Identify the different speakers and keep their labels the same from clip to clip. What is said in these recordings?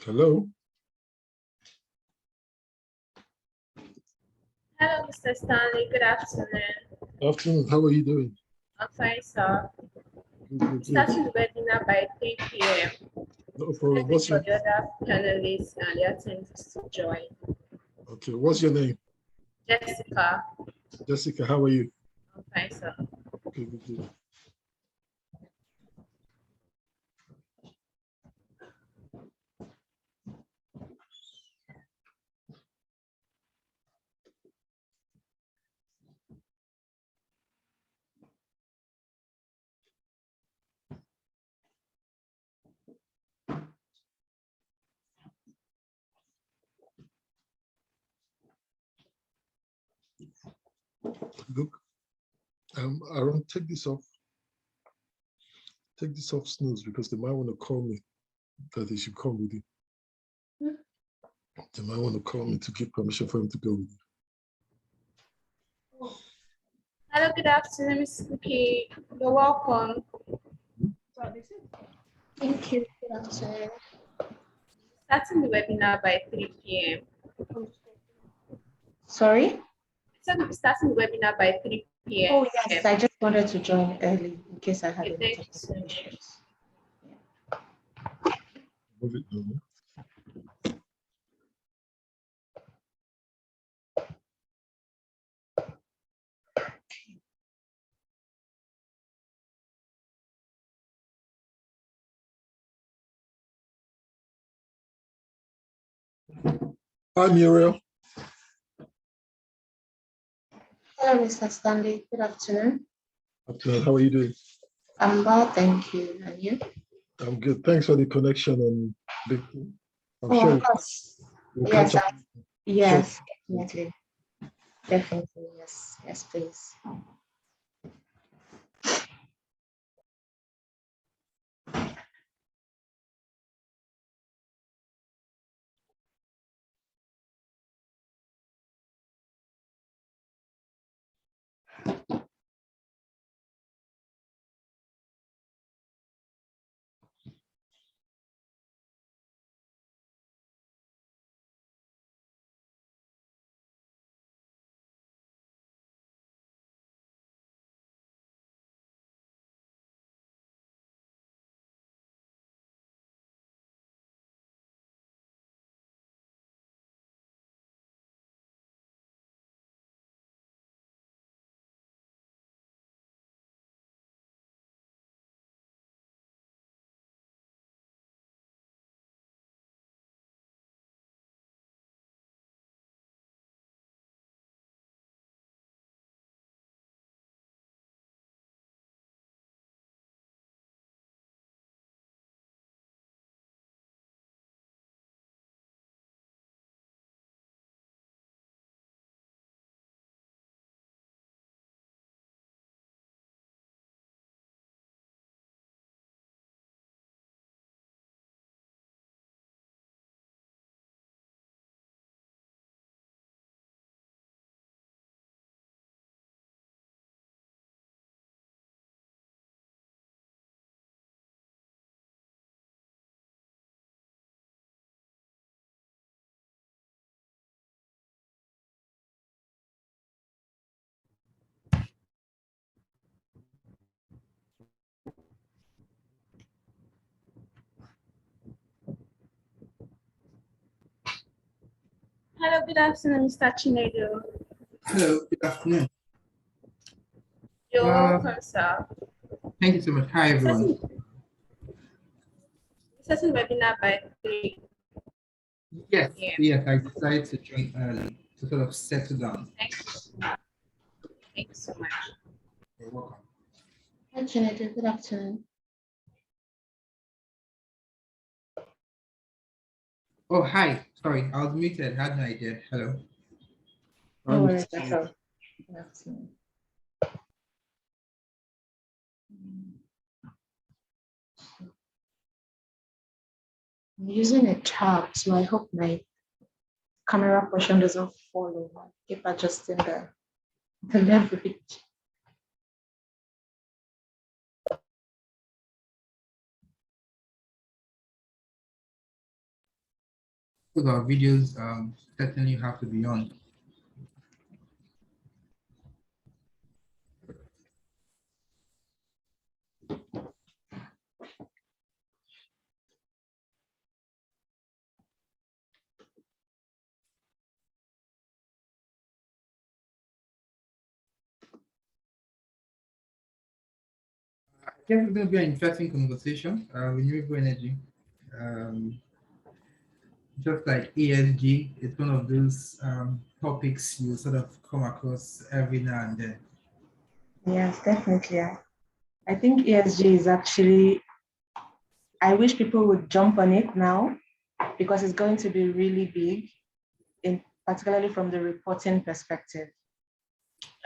Speaker 1: Hello.
Speaker 2: Hello, Mr. Stanley. Good afternoon.
Speaker 1: Afternoon. How are you doing?
Speaker 2: I'm fine, sir.
Speaker 1: Good.
Speaker 2: Starting the webinar by 3 p.m.
Speaker 1: No problem.
Speaker 2: What's for the other panelists and the attendees to join?
Speaker 1: Okay. What's your name?
Speaker 2: Jessica.
Speaker 1: Jessica, how are you?
Speaker 2: I'm fine, sir.
Speaker 1: Good. Look, Aaron, take this off. Take this off snooze because they might want to call me that they should come with you. They might want to call me to give permission for him to go with you.
Speaker 2: Hello, good afternoon, Ms. Cookie. You're welcome.
Speaker 3: Thank you. Good afternoon.
Speaker 2: Starting the webinar by 3 p.m.
Speaker 3: Sorry?
Speaker 2: So we'll be starting the webinar by 3 p.m.
Speaker 3: Oh, yes. I just wanted to join early in case I had
Speaker 2: Okay,
Speaker 3: any
Speaker 2: thank you so
Speaker 3: technical
Speaker 2: much.
Speaker 3: issues.
Speaker 1: Move it over. Hi, Muriel.
Speaker 3: Hello, Mr. Stanley. Good afternoon.
Speaker 1: Afternoon. How are you doing?
Speaker 3: I'm well, thank you. And you?
Speaker 1: I'm good. Thanks for the connection. I'm
Speaker 3: Oh,
Speaker 1: sure
Speaker 3: of course.
Speaker 1: we'll
Speaker 3: Yes,
Speaker 1: catch up.
Speaker 3: yes, definitely. Definitely, yes. Yes, please.
Speaker 2: Hello, good afternoon, Mr. Chinedu.
Speaker 4: Hello, good afternoon.
Speaker 2: You're welcome, sir.
Speaker 4: Thank you so much. Hi, everyone.
Speaker 2: Starting the webinar by 3.
Speaker 4: Yes,
Speaker 2: Yeah.
Speaker 4: yes, I decided to join early to sort of settle down.
Speaker 2: Thank you so much. Thank you so much.
Speaker 4: You're welcome.
Speaker 3: Hi, Janet. Good afternoon.
Speaker 4: Oh, hi. Sorry, I was muted. Had no idea. Hello.
Speaker 3: No worries at all. Good afternoon. I'm using a tab, so I hope my camera portion doesn't fall over. Keep adjusting the leverage.
Speaker 4: Because our videos certainly have to be on. I guess it's going to be an interesting conversation. Renewable energy. Um, just like ESG, it's one of those topics you sort of come across every now and then.
Speaker 3: Yes, definitely. I think ESG is actually, I wish people would jump on it now because it's going to be really big, particularly from the reporting perspective.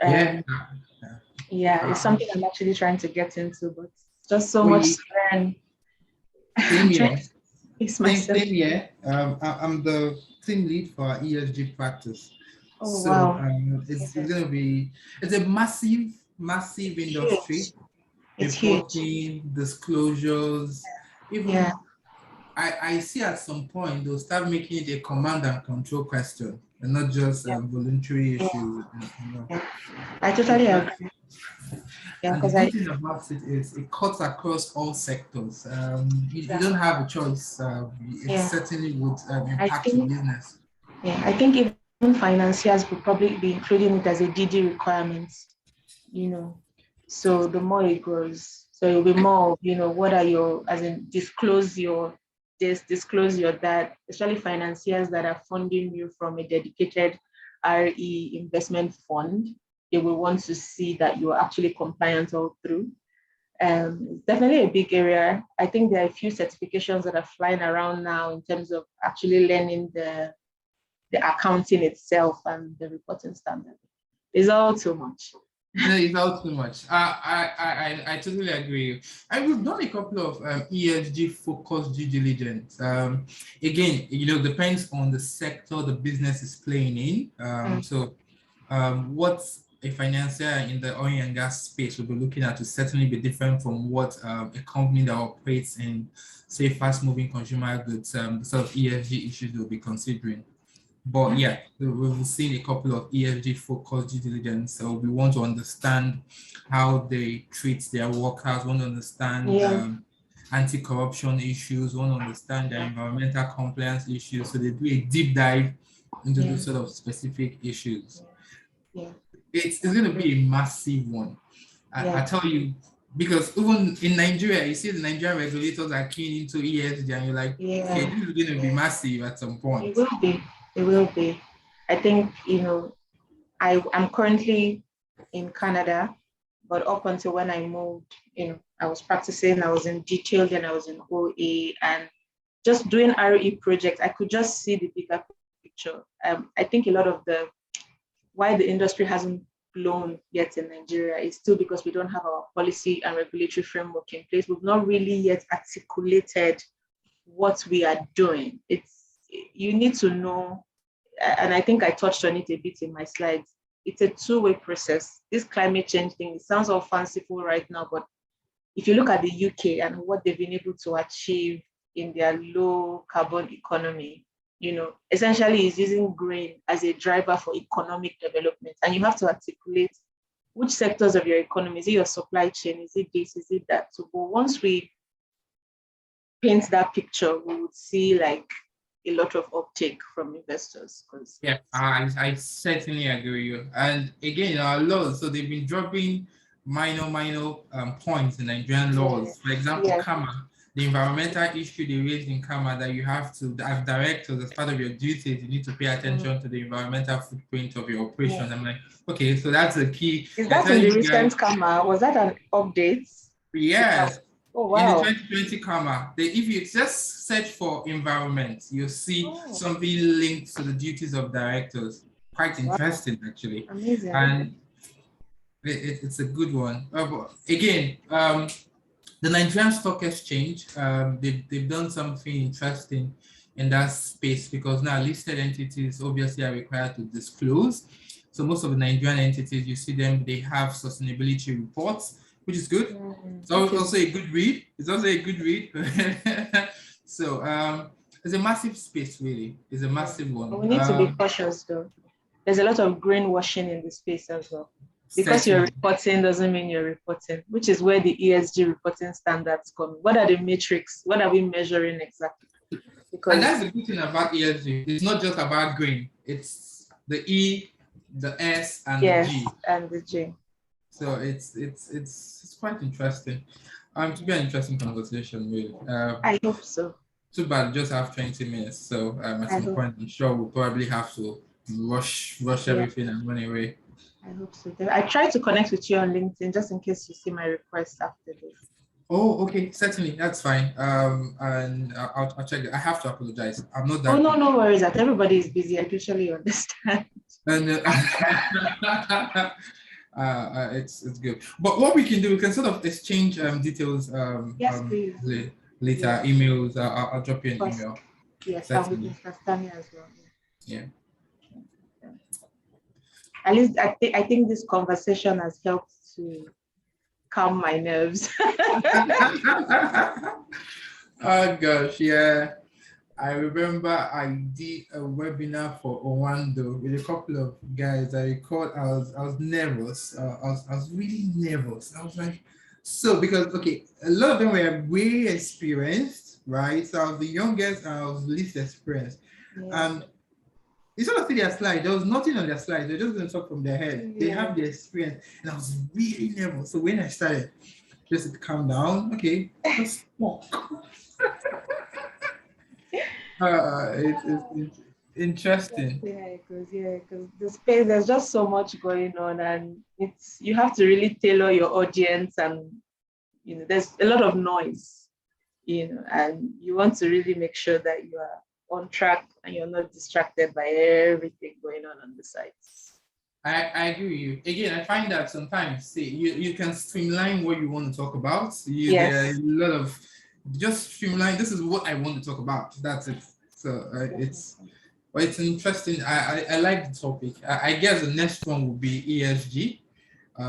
Speaker 4: Yeah.
Speaker 3: Yeah, it's something I'm actually trying to get into, but just so
Speaker 4: We-
Speaker 3: much to learn.
Speaker 4: Same
Speaker 3: I'm trying
Speaker 4: here.
Speaker 3: to pace myself.
Speaker 4: Same here. I'm the team lead for our ESG practice.
Speaker 3: Oh,
Speaker 4: So
Speaker 3: wow.
Speaker 4: it's going to be, it's a massive industry.
Speaker 3: Huge. It's huge.
Speaker 4: Reporting, disclosures, even
Speaker 3: Yeah.
Speaker 4: I see at some point they'll start making it a command and control question and not just voluntary
Speaker 3: Yeah.
Speaker 4: issues.
Speaker 3: Yeah. I totally agree. Yeah,
Speaker 4: And the
Speaker 3: because
Speaker 4: good thing about it is it cuts across all sectors. You don't have a choice. It
Speaker 3: Yeah.
Speaker 4: certainly would
Speaker 3: I
Speaker 4: impact your
Speaker 3: think,
Speaker 4: business.
Speaker 3: yeah, I think even financiers would probably be including it as a DD requirement, So the more it grows, so it'll be more, what are your, as in disclose your this, disclose your that, especially financiers that are funding you from a dedicated RE investment fund. They will want to see that you're actually compliant all through. It's definitely a big area. I think there are a few certifications that are flying around now in terms of actually learning the accounting itself and the reporting standard. It's all too much.
Speaker 4: No, it's all too much. I totally agree. We've done a couple of ESG focused due diligence. Again, depends on the sector the business is playing in. So what a financier in the oil and gas space will be looking at will certainly be different from what a company that operates in, say, fast-moving consumer goods, the sort of ESG issues they'll be considering. But yeah, we've seen a couple of ESG focused due diligence. So we want to understand how they treat their workers, want to understand anti-corruption issues, want to understand their environmental compliance issues. So they do a deep dive into those sort of specific issues.
Speaker 3: Yeah.
Speaker 4: It's going to be a massive one. I tell you, because even in Nigeria, you see the Nigerian regulators are keen into ESG, and you're like, okay, this is going to be massive at some point.
Speaker 3: It will be. It will be. I think, I'm currently in Canada, but up until when I moved, I was practicing, I was in detail, then I was in OA, and just doing RE projects, I could just see the bigger picture. I think a lot of why the industry hasn't blown yet in Nigeria is still because we don't have our policy and regulatory framework in place. We've not really yet articulated what we are doing. You need to know, and I think I touched on it a bit in my slides. It's a two-way process. This climate change thing, it sounds all fanciful right now, but if you look at the UK and what they've been able to achieve in their low carbon economy, essentially is using green as a driver for economic development. And you have to articulate which sectors of your economy, is it your supply chain, is it this, is it that? So but once we paint that picture, we would see like a lot of uptake from investors.
Speaker 4: Yeah, I certainly agree with you. And again, our laws, so they've been dropping minor points in Nigerian laws. For example, KAMA, the environmental issue they raised in KAMA that you have to, as directors, as part of your duties, you need to pay attention to the environmental footprint of your operation. I'm like, okay, so that's a key.
Speaker 3: Is that in the recent KAMA? Was that an update?
Speaker 4: Yes.
Speaker 3: Oh, wow.
Speaker 4: In the 2020 KAMA, if you just search for environment, you'll see something linked to the duties of directors. Quite interesting, actually.
Speaker 3: Amazing.
Speaker 4: And it's a good one. But again, the Nigerian Stock Exchange, they've done something interesting in that space because now listed entities obviously are required to disclose. So most of the Nigerian entities, you see them, they have sustainability reports, which is good. It's also a good read. It's also a good read. So it's a massive space, really. It's a massive one.
Speaker 3: But we need to be cautious, though. There's a lot of greenwashing in the space as well. Because you're
Speaker 4: Certainly.
Speaker 3: reporting doesn't mean you're reporting, which is where the ESG reporting standards come. What are the metrics? What are we measuring exactly? Because
Speaker 4: And that's the good thing about ESG. It's not just about green. It's the E, the S, and
Speaker 3: yes,
Speaker 4: the G.
Speaker 3: and the G.
Speaker 4: So it's quite interesting. To be an interesting conversation, really.
Speaker 3: I hope so.
Speaker 4: Too bad, just have 20 minutes. So at some point, I'm sure we'll probably have to rush everything and run away.
Speaker 3: I hope so. I tried to connect with you on LinkedIn just in case you see my request after this.
Speaker 4: Oh, okay, certainly, that's fine. And I'll check it. I have to apologize. I'm not that.
Speaker 3: Oh no worries. That everybody is busy. I totally understand.
Speaker 4: And it's good. But what we can do, we can sort of exchange details.
Speaker 3: Yes, please.
Speaker 4: Later, emails. I'll drop you an email.
Speaker 3: Yes, I'll be Tanya as well.
Speaker 4: Yeah.
Speaker 3: At least I think this conversation has helped to calm my nerves.
Speaker 4: Oh gosh, yeah. I remember I did a webinar for Owando with a couple of guys. I recall I was nervous. I was really nervous. I was like, because okay, a lot of them were way experienced, right? So I was the youngest and I was the least experienced. Yeah. And you sort of see their slide. There was nothing on their slides. They're just going to talk from their head. Yeah. They have the experience. And I was really nervous. So when I started, just to calm down, okay, just walk. It's interesting.
Speaker 3: Yeah, because the space, there's just so much going on, and you have to really tailor your audience, and there's a lot of noise, and you want to really make sure that you are on track and you're not distracted by everything going on the sites.
Speaker 4: I agree with you. Again, I find that sometimes you can streamline what you want to talk about.
Speaker 3: Yes.
Speaker 4: There are a lot of just streamline. This is what I want to talk about. That's it. So it's interesting. I like the topic. I guess the next one will be ESG.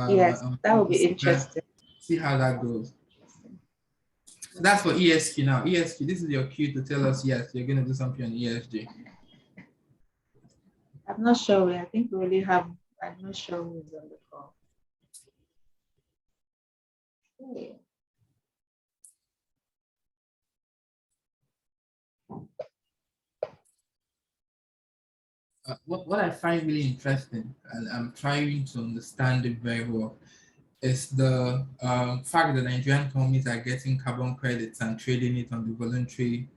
Speaker 3: Yes, that will be interesting.
Speaker 4: See how that goes. So that's for ESG now. ESG, this is your cue to tell us, yes, you're going to do something on ESG.
Speaker 3: I'm not sure. I think we only have, I'm not sure who's on the call. Okay.
Speaker 4: What I find really interesting, and I'm trying to understand it very well, is the fact that Nigerian companies are getting carbon credits and trading it on the voluntary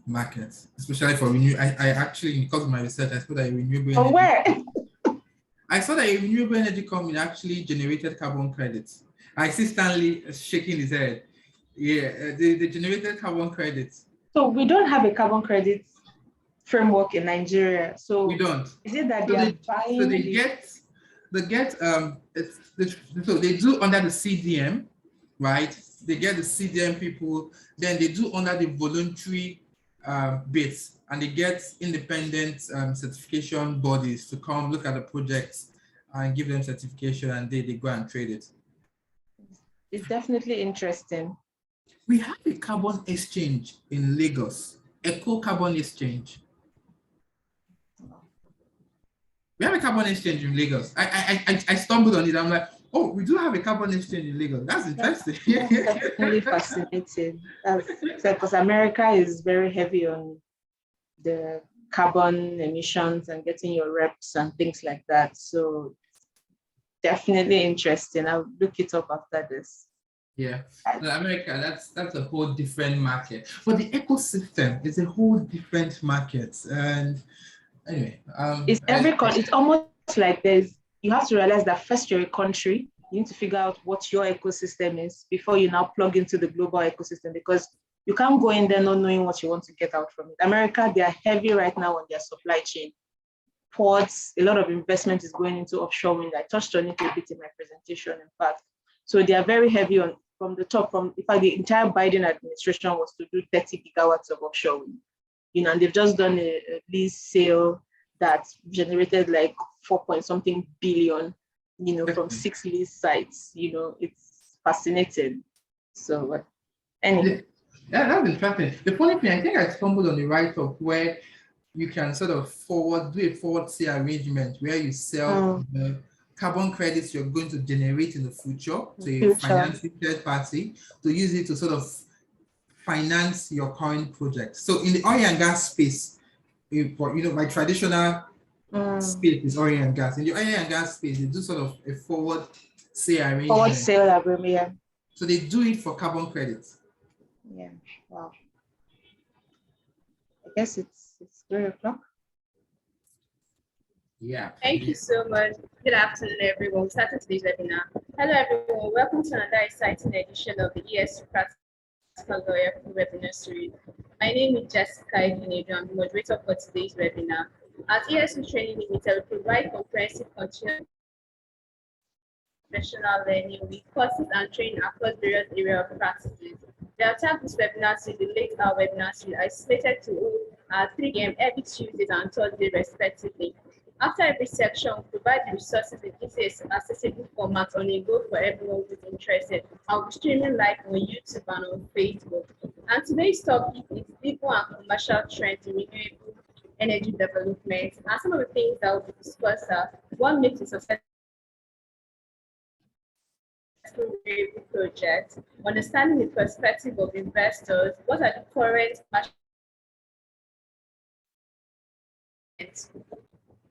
Speaker 4: markets, especially for renewable. I actually, because of my research, I saw that a renewable energy.
Speaker 3: Where?
Speaker 4: I saw that a renewable energy company actually generated carbon credits. I see Stanley shaking his head. Yeah, they generated carbon credits.
Speaker 3: So we don't have a carbon credit framework in Nigeria. So
Speaker 4: we don't.
Speaker 3: Is it that they are buying?
Speaker 4: So they do under the CDM, right? They get the CDM people, then they do under the voluntary bits, and they get independent certification bodies to come look at the projects and give them certification, and they go and trade it.
Speaker 3: It's definitely interesting.
Speaker 4: We have a carbon exchange in Lagos, Eco Carbon Exchange. We have a carbon exchange in Lagos. I stumbled on it. I'm like, oh, we do have a carbon exchange in Lagos. That's interesting.
Speaker 3: That's really fascinating. Because America is very heavy on the carbon emissions and getting your reps and things like that. So definitely interesting. I'll look it up after this.
Speaker 4: Yeah, America, that's a whole different market. But the ecosystem is a whole different market. And anyway,
Speaker 3: it's almost like you have to realize that first you're a country, you need to figure out what your ecosystem is before you now plug into the global ecosystem, because you can't go in there not knowing what you want to get out from it. America, they are heavy right now on their supply chain. Ports, a lot of investment is going into offshore wind. I touched on it a bit in my presentation, in fact. So they are very heavy on from the top. In fact, the entire Biden administration was to do 30 gigawatts of offshore wind. And they've just done a lease sale that generated like 4-point-something billion, from 6 lease sites. It's fascinating. So anyway.
Speaker 4: Yeah, that's interesting. The funny thing, I think I stumbled on the write-up where you can sort of do a forward sale arrangement where you sell the carbon credits you're going to generate in the future to a financing third party to use it to sort of finance your current project. So in the oil and gas space, my traditional space is oil and gas. In the oil and gas space, they do sort of a forward sale arrangement.
Speaker 3: Forward sale agreement, yeah.
Speaker 4: So they do it for carbon credits.
Speaker 3: Yeah, wow. I guess it's 3 o'clock.
Speaker 4: Yeah.
Speaker 2: Thank you so much. Good afternoon, everyone. We started today's webinar. Hello, everyone. Welcome to another exciting edition of the ESG Practical Lawyer webinar series. My name is Jessica Emitting. I'm the moderator for today's webinar. At ESG Training Limited, we provide comprehensive continuous professional learning with courses and training across various areas of practices. The attack this webinar series, the late hour webinar series, are slated to hold at 3 p.m. every Tuesdays and Thursdays, respectively. After every section, we provide the resources in easy accessible format on a go for everyone who's interested. I'll be streaming live on YouTube and on Facebook. And today's topic is legal and commercial trends in renewable energy development. And some of the things that will be discussed are what makes a successful renewable project, understanding the perspective of investors, what are the current market.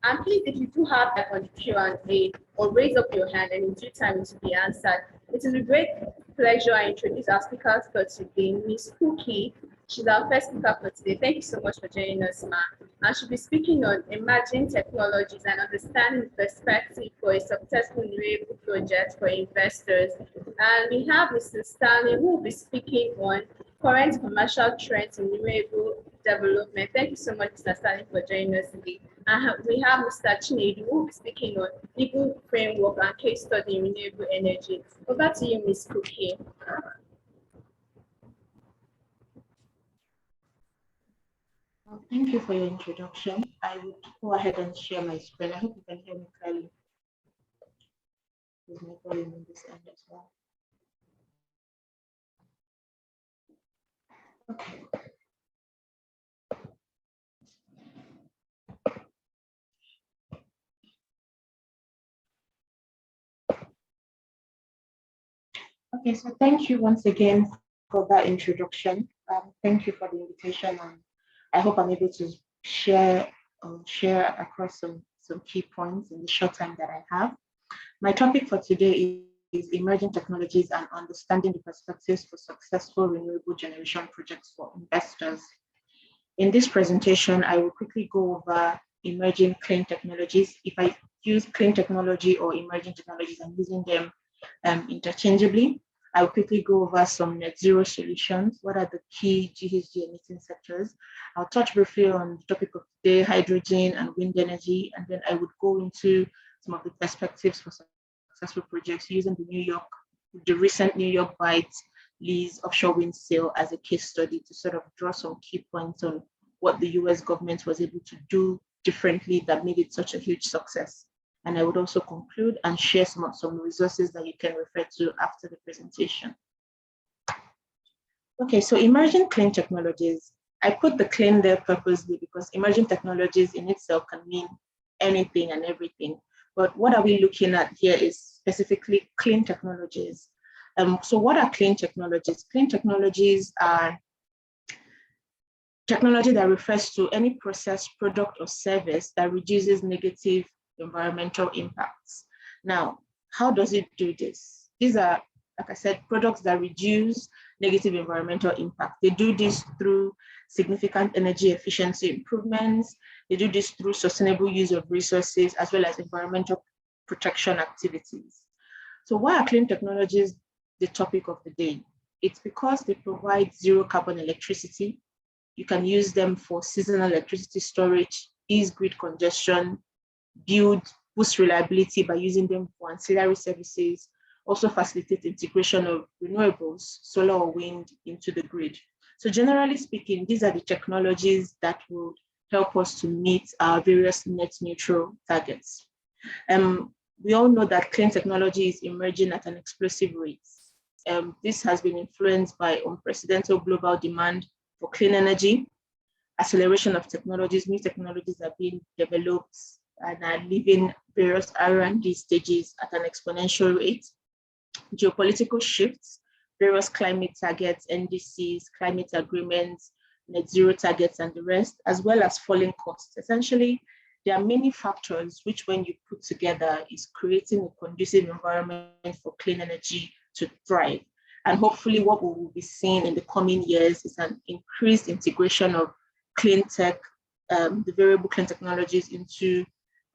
Speaker 2: And please, if you do have that on the Q&A or raise up your hand and in due time it will be answered. It is a great pleasure I introduce our speakers for today, Ms. Cookie. She's our first speaker for today. Thank you so much for joining us, ma'am. And she'll be speaking on emerging technologies and understanding the perspective for a successful renewable project for investors. And we have Mr. Stanley, who will be speaking on current commercial trends in renewable development. Thank you so much, Mr. Stanley, for joining us today. And we have Mr. Chinedu, who will be speaking on legal framework and case study in renewable energy. Over to you, Ms. Cookie.
Speaker 3: Well, thank you for your introduction. I would go ahead and share my screen. I hope you can hear me clearly. There's no volume on this end as well. Okay. Okay, so thank you once again for that introduction. Thank you for the invitation, and I hope I'm able to share across some key points in the short time that I have. My topic for today is emerging technologies and understanding the perspectives for successful renewable generation projects for investors. In this presentation, I will quickly go over emerging clean technologies. If I use clean technology or emerging technologies, I'm using them interchangeably. I'll quickly go over some net zero solutions. What are the key GHG emitting sectors? I'll touch briefly on the topic of today, hydrogen and wind energy, and then I would go into some of the perspectives for successful projects using the recent New York Bight Lee's offshore wind sale as a case study to sort of draw some key points on what the US government was able to do differently that made it such a huge success. And I would also conclude and share some resources that you can refer to after the presentation. Okay, so emerging clean technologies. I put the clean there purposely because emerging technologies in itself can mean anything and everything. But what are we looking at here is specifically clean technologies. So what are clean technologies? Clean technologies are technology that refers to any process, product, or service that reduces negative environmental impacts. Now, how does it do this? These are, like I said, products that reduce negative environmental impact. They do this through significant energy efficiency improvements. They do this through sustainable use of resources, as well as environmental protection activities. So why are clean technologies the topic of the day? It's because they provide zero carbon electricity. You can use them for seasonal electricity storage, ease grid congestion, boost reliability by using them for ancillary services, also facilitate integration of renewables, solar or wind, into the grid. So generally speaking, these are the technologies that will help us to meet our various net neutral targets. We all know that clean technology is emerging at an explosive rate. This has been influenced by unprecedented global demand for clean energy, acceleration of technologies. New technologies are being developed and are leaving various R&D stages at an exponential rate. Geopolitical shifts, various climate targets, NDCs, climate agreements, net zero targets, and the rest, as well as falling costs. Essentially, there are many factors which, when you put together, is creating a conducive environment for clean energy to thrive. And hopefully what we will be seeing in the coming years is an increased integration of clean tech, the variable clean technologies into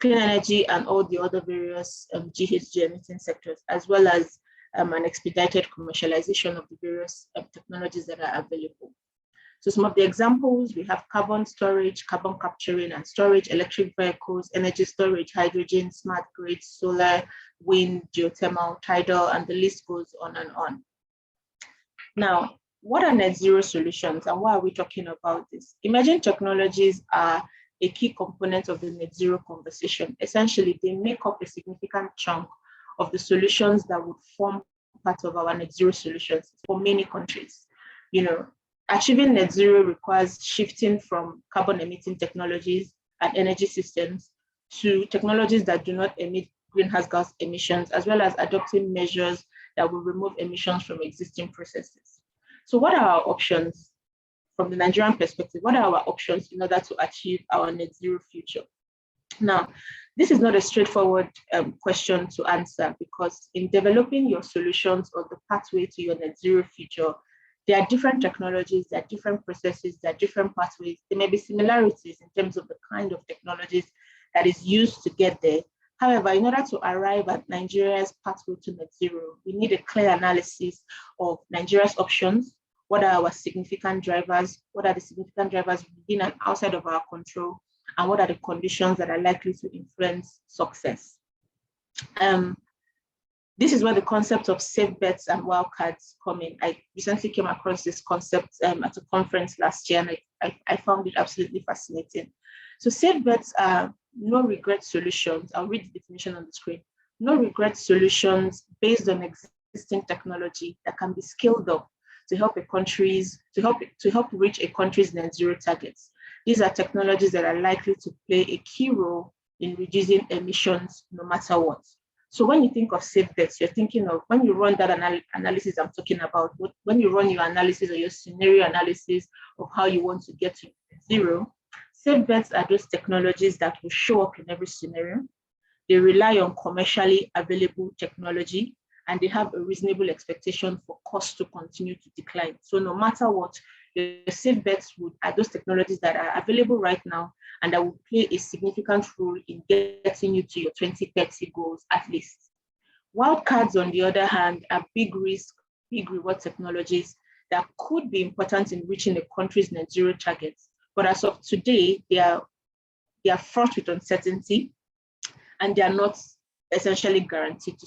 Speaker 3: clean energy and all the other various GHG emitting sectors, as well as an expedited commercialization of the various technologies that are available. So some of the examples, we have carbon storage, carbon capturing and storage, electric vehicles, energy storage, hydrogen, smart grids, solar, wind, geothermal, tidal, and the list goes on and on. Now, what are net zero solutions and why are we talking about this? Emerging technologies are a key component of the net zero conversation. Essentially, they make up a significant chunk of the solutions that would form part of our net zero solutions for many countries. Achieving net zero requires shifting from carbon emitting technologies and energy systems to technologies that do not emit greenhouse gas emissions, as well as adopting measures that will remove emissions from existing processes. So what are our options from the Nigerian perspective? What are our options in order to achieve our net zero future? Now, this is not a straightforward question to answer, because in developing your solutions or the pathway to your net zero future, there are different technologies, there are different processes, there are different pathways. There may be similarities in terms of the kind of technologies that is used to get there. However, in order to arrive at Nigeria's pathway to net zero, we need a clear analysis of Nigeria's options. What are our significant drivers? What are the significant drivers within and outside of our control? And what are the conditions that are likely to influence success? This is where the concept of safe bets and wildcards come in. I recently came across this concept at a conference last year, and I found it absolutely fascinating. So safe bets are no regret solutions. I'll read the definition on the screen. No regret solutions based on existing technology that can be scaled up to help reach a country's net zero targets. These are technologies that are likely to play a key role in reducing emissions no matter what. So when you think of safe bets, you're thinking of, when you run that analysis I'm talking about, when you run your analysis or your scenario analysis of how you want to get to zero, safe bets are those technologies that will show up in every scenario. They rely on commercially available technology, and they have a reasonable expectation for cost to continue to decline. So no matter what, your safe bets are those technologies that are available right now and that will play a significant role in getting you to your 2030 goals at least. Wildcards, on the other hand, are big risk, big reward technologies that could be important in reaching a country's net zero targets. But as of today, they are fraught with uncertainty, and they are not essentially guaranteed to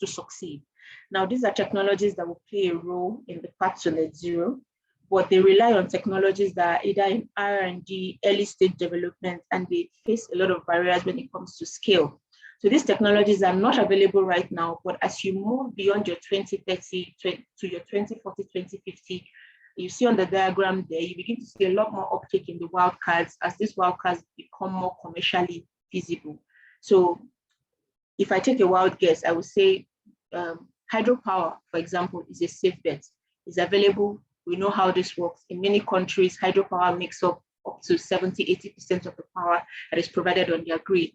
Speaker 3: succeed. Now, these are technologies that will play a role in the path to net zero, but they rely on technologies that are either in R&D, early stage development, and they face a lot of barriers when it comes to scale. So these technologies are not available right now, but as you move beyond your 2030 to your 2040, 2050, you see on the diagram there, you begin to see a lot more uptake in the wildcards as these wildcards become more commercially feasible. So if I take a wild guess, I would say hydropower, for example, is a safe bet. It's available. We know how this works. In many countries, hydropower makes up to 70, 80% of the power that is provided on their grid.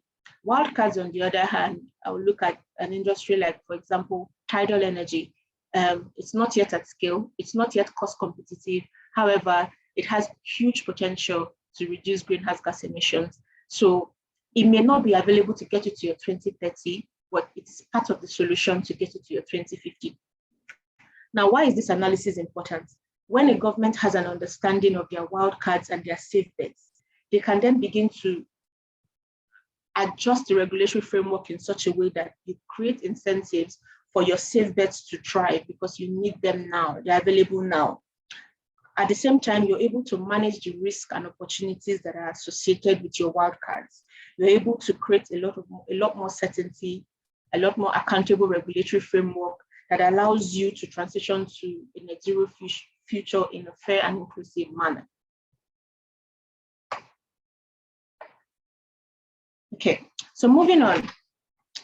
Speaker 3: Wildcards, on the other hand, I will look at an industry like, for example, tidal energy. It's not yet at scale. It's not yet cost competitive. However, it has huge potential to reduce greenhouse gas emissions. So it may not be available to get you to your 2030, but it's part of the solution to get you to your 2050. Now, why is this analysis important? When a government has an understanding of their wildcards and their safe bets, they can then begin to adjust the regulatory framework in such a way that you create incentives for your safe bets to thrive because you need them now, they're available now. At the same time, you're able to manage the risk and opportunities that are associated with your wildcards. You're able to create a lot more certainty, a lot more accountable regulatory framework that allows you to transition to a net zero future in a fair and inclusive manner. Okay, so moving on,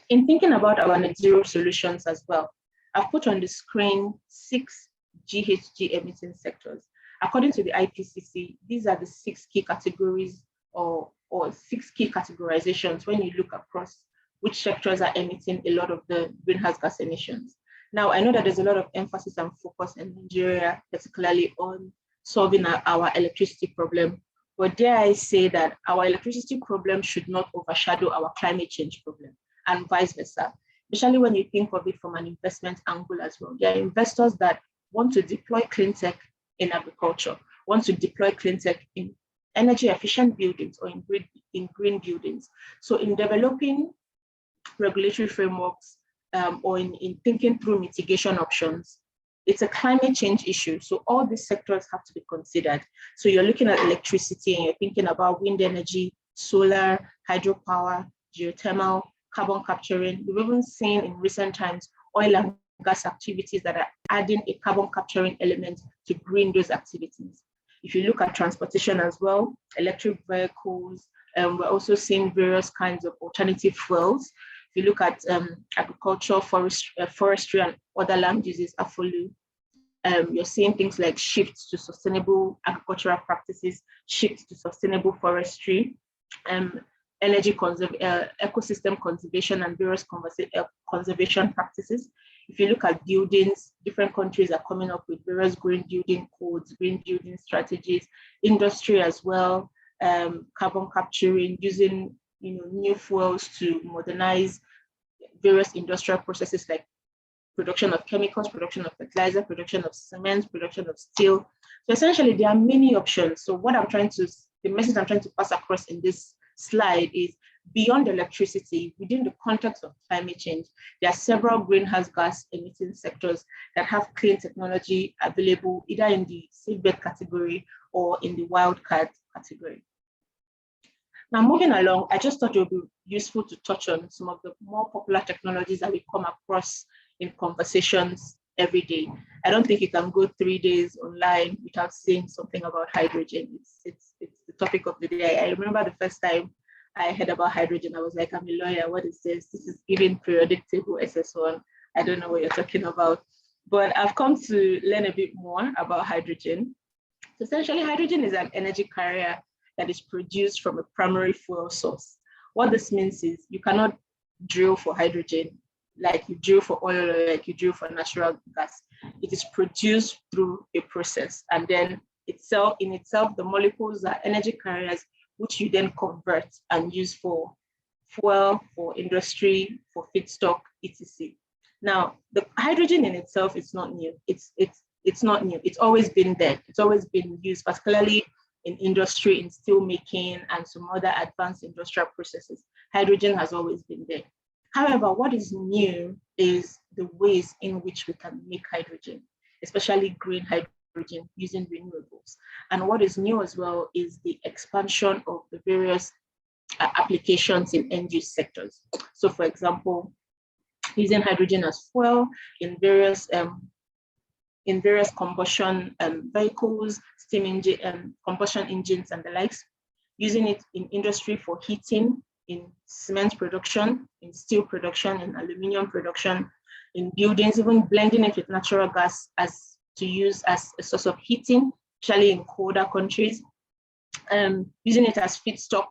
Speaker 3: in thinking about our net zero solutions as well, I've put on the screen 6 GHG emitting sectors. According to the IPCC, these are the 6 key categories or 6 key categorizations when you look across which sectors are emitting a lot of the greenhouse gas emissions. Now, I know that there's a lot of emphasis and focus in Nigeria, particularly on solving our electricity problem. But dare I say that our electricity problem should not overshadow our climate change problem, and vice versa, especially when you think of it from an investment angle as well. There are investors that want to deploy clean tech in agriculture, want to deploy clean tech in energy efficient buildings or in green buildings. So in developing regulatory frameworks or in thinking through mitigation options, it's a climate change issue. So all these sectors have to be considered. So you're looking at electricity and you're thinking about wind energy, solar, hydropower, geothermal, carbon capturing. We've even seen in recent times oil and gas activities that are adding a carbon capturing element to green those activities. If you look at transportation as well, electric vehicles, we're also seeing various kinds of alternative fuels. If you look at agriculture, forestry, and other land uses, AFOLU, you're seeing things like shifts to sustainable agricultural practices, shifts to sustainable forestry, energy ecosystem conservation, and various conservation practices. If you look at buildings, different countries are coming up with various green building codes, green building strategies, industry as well, carbon capturing, using new fuels to modernize various industrial processes like production of chemicals, production of fertilizer, production of cement, production of steel. So essentially, there are many options. So the message I'm trying to pass across in this slide is beyond electricity, within the context of climate change, there are several greenhouse gas emitting sectors that have clean technology available either in the seedbed category or in the wildcard category. Now, moving along, I just thought it would be useful to touch on some of the more popular technologies that we come across in conversations every day. I don't think you can go 3 days online without saying something about hydrogen. It's the topic of the day. I remember the first time I heard about hydrogen, I was like, I'm a lawyer, what is this? This is giving periodic table SS1. I don't know what you're talking about. But I've come to learn a bit more about hydrogen. So essentially, hydrogen is an energy carrier that is produced from a primary fuel source. What this means is you cannot drill for hydrogen like you drill for oil or like you drill for natural gas. It is produced through a process, and then in itself, the molecules are energy carriers, which you then convert and use for fuel, for industry, for feedstock, etc. Now, the hydrogen in itself is not new. It's not new. It's always been there. It's always been used, particularly in industry, in steel making, and some other advanced industrial processes. Hydrogen has always been there. However, what is new is the ways in which we can make hydrogen, especially green hydrogen using renewables. And what is new as well is the expansion of the various applications in end-use sectors. So for example, using hydrogen as fuel in various combustion vehicles, steam engine, combustion engines and the likes, using it in industry for heating, in cement production, in steel production, in aluminum production, in buildings, even blending it with natural gas to use as a source of heating, especially in colder countries, using it as feedstock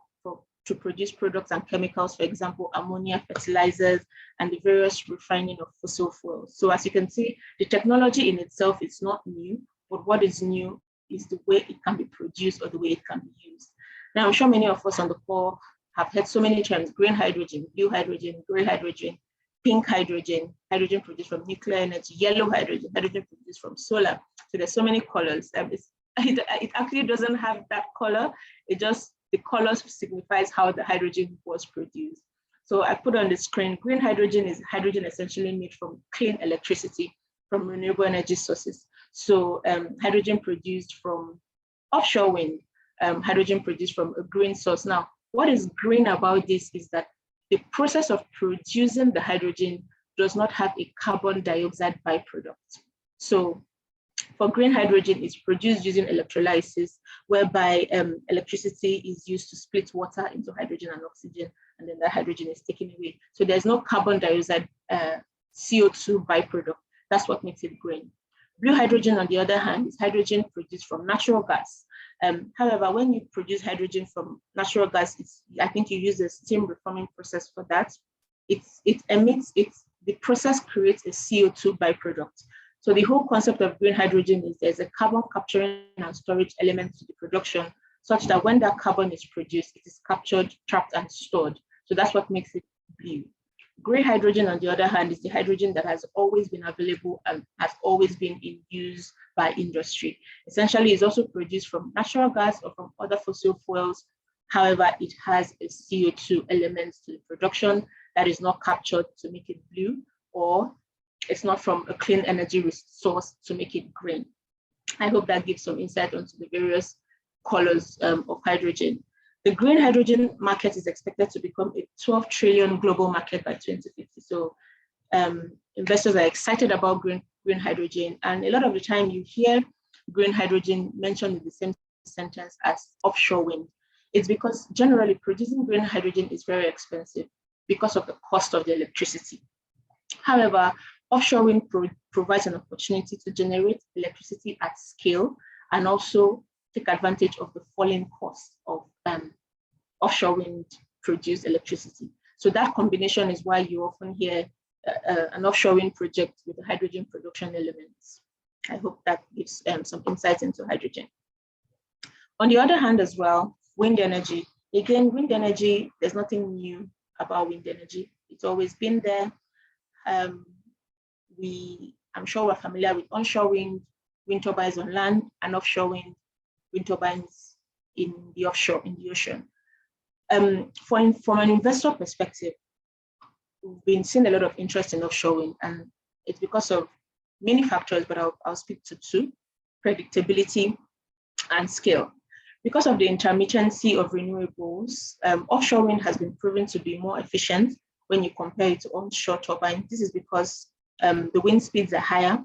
Speaker 3: to produce products and chemicals, for example, ammonia, fertilizers, and the various refining of fossil fuels. So as you can see, the technology in itself is not new, but what is new is the way it can be produced or the way it can be used. Now, I'm sure many of us on the call have heard so many terms: green hydrogen, blue hydrogen, gray hydrogen, pink hydrogen, hydrogen produced from nuclear energy, yellow hydrogen, hydrogen produced from solar. So there's so many colors. It actually doesn't have that color. The colors signifies how the hydrogen was produced. So I put on the screen, green hydrogen is hydrogen essentially made from clean electricity from renewable energy sources. So hydrogen produced from offshore wind, hydrogen produced from a green source. Now, what is green about this is that the process of producing the hydrogen does not have a carbon dioxide byproduct. So for green hydrogen, it's produced using electrolysis, whereby electricity is used to split water into hydrogen and oxygen, and then that hydrogen is taken away. So there's no carbon dioxide CO2 byproduct. That's what makes it green. Blue hydrogen, on the other hand, is hydrogen produced from natural gas. However, when you produce hydrogen from natural gas, I think you use a steam reforming process for that. The process creates a CO2 byproduct. So the whole concept of green hydrogen is there's a carbon capturing and storage element to the production, such that when that carbon is produced, it is captured, trapped, and stored. So that's what makes it blue. Gray hydrogen, on the other hand, is the hydrogen that has always been available and has always been in use by industry. Essentially, it's also produced from natural gas or from other fossil fuels. However, it has a CO2 element to the production that is not captured to make it blue, or it's not from a clean energy source to make it green. I hope that gives some insight onto the various colors of hydrogen. The green hydrogen market is expected to become a 12 trillion global market by 2050. So investors are excited about green hydrogen. And a lot of the time you hear green hydrogen mentioned in the same sentence as offshore wind. It's because generally producing green hydrogen is very expensive because of the cost of the electricity. However, offshore wind provides an opportunity to generate electricity at scale and also take advantage of the falling cost of offshore wind produced electricity. So that combination is why you often hear an offshore wind project with a hydrogen production elements. I hope that gives some insight into hydrogen. On the other hand as well, wind energy. Again, wind energy, there's nothing new about wind energy. It's always been there. I'm sure we're familiar with onshore wind turbines on land, and offshore wind turbines in the offshore, in the ocean. From an investor perspective, we've been seeing a lot of interest in offshore wind, and it's because of many factors, but I'll speak to two: predictability and scale. Because of the intermittency of renewables, offshore wind has been proven to be more efficient when you compare it to onshore turbines. This is because the wind speeds are higher,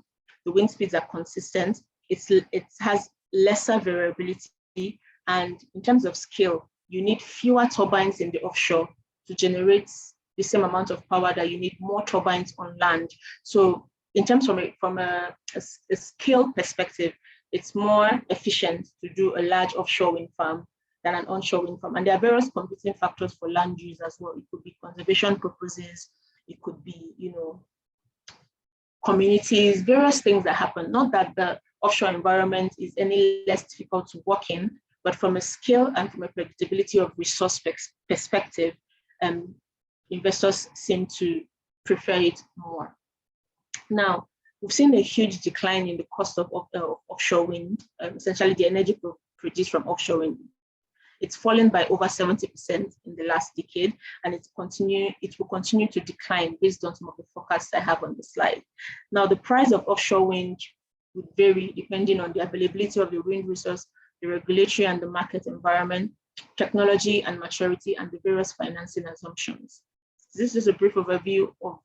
Speaker 3: the wind speeds are consistent, it has lesser variability, and in terms of scale, you need fewer turbines in the offshore to generate the same amount of power that you need more turbines on land. So in terms from a scale perspective, it's more efficient to do a large offshore wind farm than an onshore wind farm. And there are various competing factors for land use as well. It could be conservation purposes, it could be, communities, various things that happen. Not that the offshore environment is any less difficult to work in, but from a scale and from a predictability of resource perspective, investors seem to prefer it more. Now, we've seen a huge decline in the cost of offshore wind, essentially the energy produced from offshore wind. It's fallen by over 70% in the last decade, and it will continue to decline based on some of the forecasts I have on the slide. Now, the price of offshore wind would vary depending on the availability of the wind resource, the regulatory and the market environment, technology and maturity, and the various financing assumptions. This is a brief overview of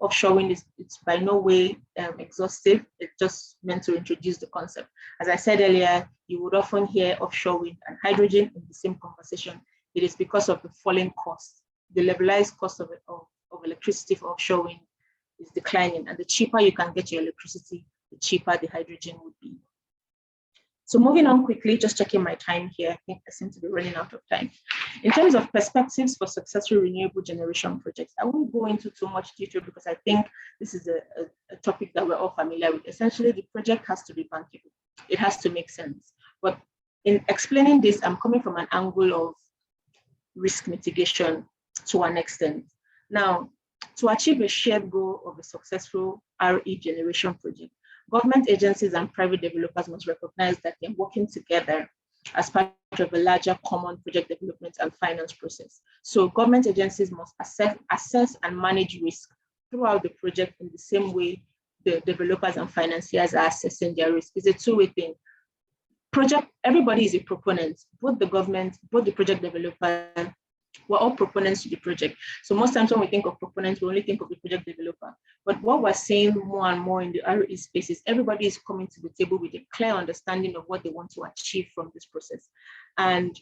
Speaker 3: offshore wind. It's by no way exhaustive. It's just meant to introduce the concept. As I said earlier, you would often hear offshore wind and hydrogen in the same conversation. It is because of the falling cost. The levelized cost of electricity for offshore wind is declining, and the cheaper you can get your electricity, the cheaper the hydrogen would be. So moving on quickly, just checking my time here. I think I seem to be running out of time. In terms of perspectives for successful renewable generation projects, I won't go into too much detail because I think this is a topic that we're all familiar with. Essentially, the project has to be bankable. It has to make sense. But in explaining this, I'm coming from an angle of risk mitigation to an extent. Now, to achieve a shared goal of a successful RE generation project, government agencies and private developers must recognize that they're working together as part of a larger common project development and finance process. So government agencies must assess and manage risk throughout the project in the same way the developers and financiers are assessing their risk. It's a two-way thing. Everybody is a proponent, both the government, both the project developer, we're all proponents to the project. So most times when we think of proponents, we only think of the project developer. But what we're seeing more and more in the RE space is everybody is coming to the table with a clear understanding of what they want to achieve from this process. And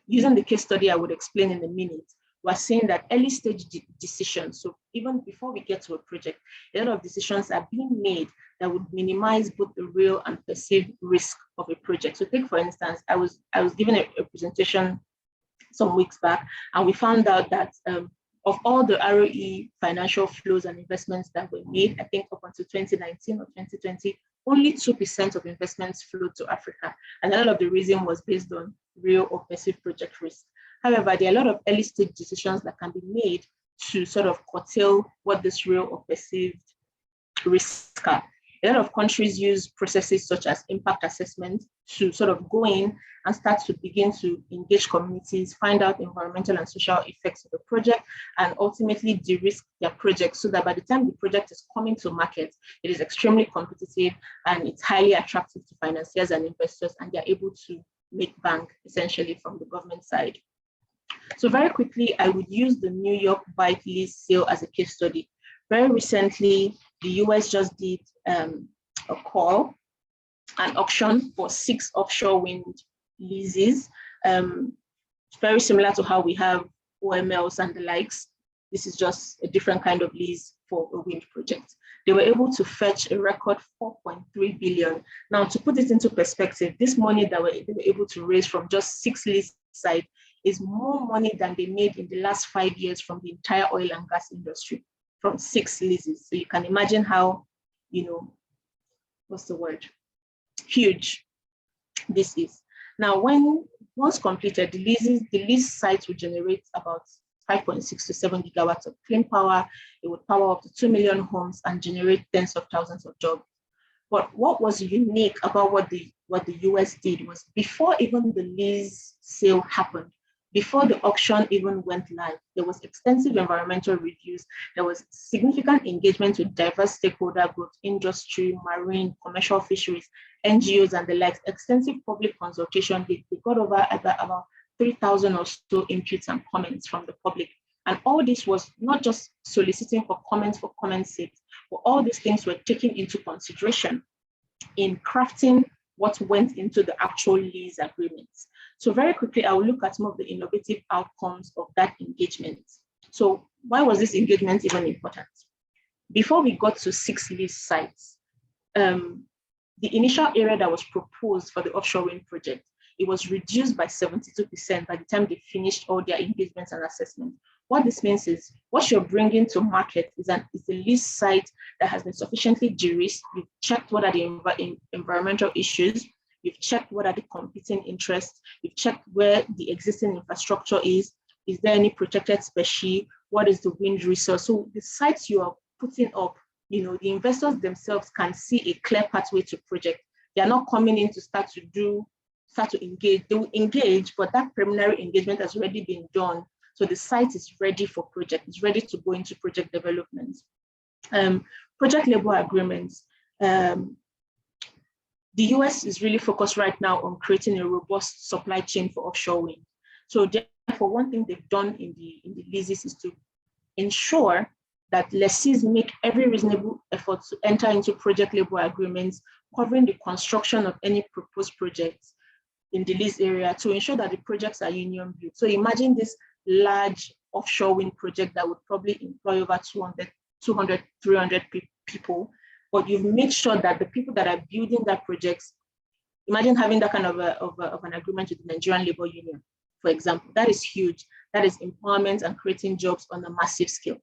Speaker 3: using the case study I would explain in a minute, we're seeing that early stage decisions, so even before we get to a project, a lot of decisions are being made that would minimize both the real and perceived risk of a project. So take, for instance, I was given a presentation some weeks back, and we found out that of all the ROE financial flows and investments that were made, I think up until 2019 or 2020, only 2% of investments flowed to Africa. And a lot of the reason was based on real or perceived project risk. However, there are a lot of early stage decisions that can be made to sort of curtail what this real or perceived risks are. A lot of countries use processes such as impact assessment to sort of go in and start to begin to engage communities, find out environmental and social effects of the project, and ultimately de-risk their project so that by the time the project is coming to market, it is extremely competitive and it's highly attractive to financiers and investors, and they're able to make bank essentially from the government side. So very quickly, I would use the New York bike lease sale as a case study. Very recently, the US just did an auction for 6 offshore wind leases. Very similar to how we have OMLs and the likes. This is just a different kind of lease for a wind project. They were able to fetch a record 4.3 billion. Now, to put it into perspective, this money that they were able to raise from just 6 lease sites is more money than they made in the last 5 years from the entire oil and gas industry, from 6 leases. So you can imagine how, what's the word? Huge this is. Now, once completed, the lease sites will generate about 5.6 to 7 gigawatts of clean power. It would power up to 2 million homes and generate tens of thousands of jobs. But what was unique about what the US did was before even the lease sale happened, before the auction even went live, there was extensive environmental reviews. There was significant engagement with diverse stakeholder groups, industry, marine, commercial fisheries, NGOs, and the likes. Extensive public consultation. They got over about 3,000 or so inputs and comments from the public. And all this was not just soliciting for comments' sake, but all these things were taken into consideration in crafting what went into the actual lease agreements. So very quickly, I will look at some of the innovative outcomes of that engagement. So why was this engagement even important? Before we got to 6 lease sites, the initial area that was proposed for the offshore wind project, it was reduced by 72% by the time they finished all their engagements and assessments. What this means is what you're bringing to market is a lease site that has been sufficiently de-risked. You've checked what are the environmental issues. You've checked what are the competing interests. You've checked where the existing infrastructure is. Is there any protected species? What is the wind resource? So the sites you are putting up, the investors themselves can see a clear pathway to project. They are not coming in to start to engage. They will engage, but that preliminary engagement has already been done. So the site is ready for project. It's ready to go into project development. Project labor agreements. The US is really focused right now on creating a robust supply chain for offshore wind. So therefore, one thing they've done in the leases is to ensure that lessees make every reasonable effort to enter into project labor agreements covering the construction of any proposed projects in the lease area to ensure that the projects are union built. So imagine this large offshore wind project that would probably employ over 200, 300 people, but you've made sure that the people that are building that project, imagine having that kind of an agreement with the Nigerian Labor Union, for example. That is huge. That is empowerment and creating jobs on a massive scale.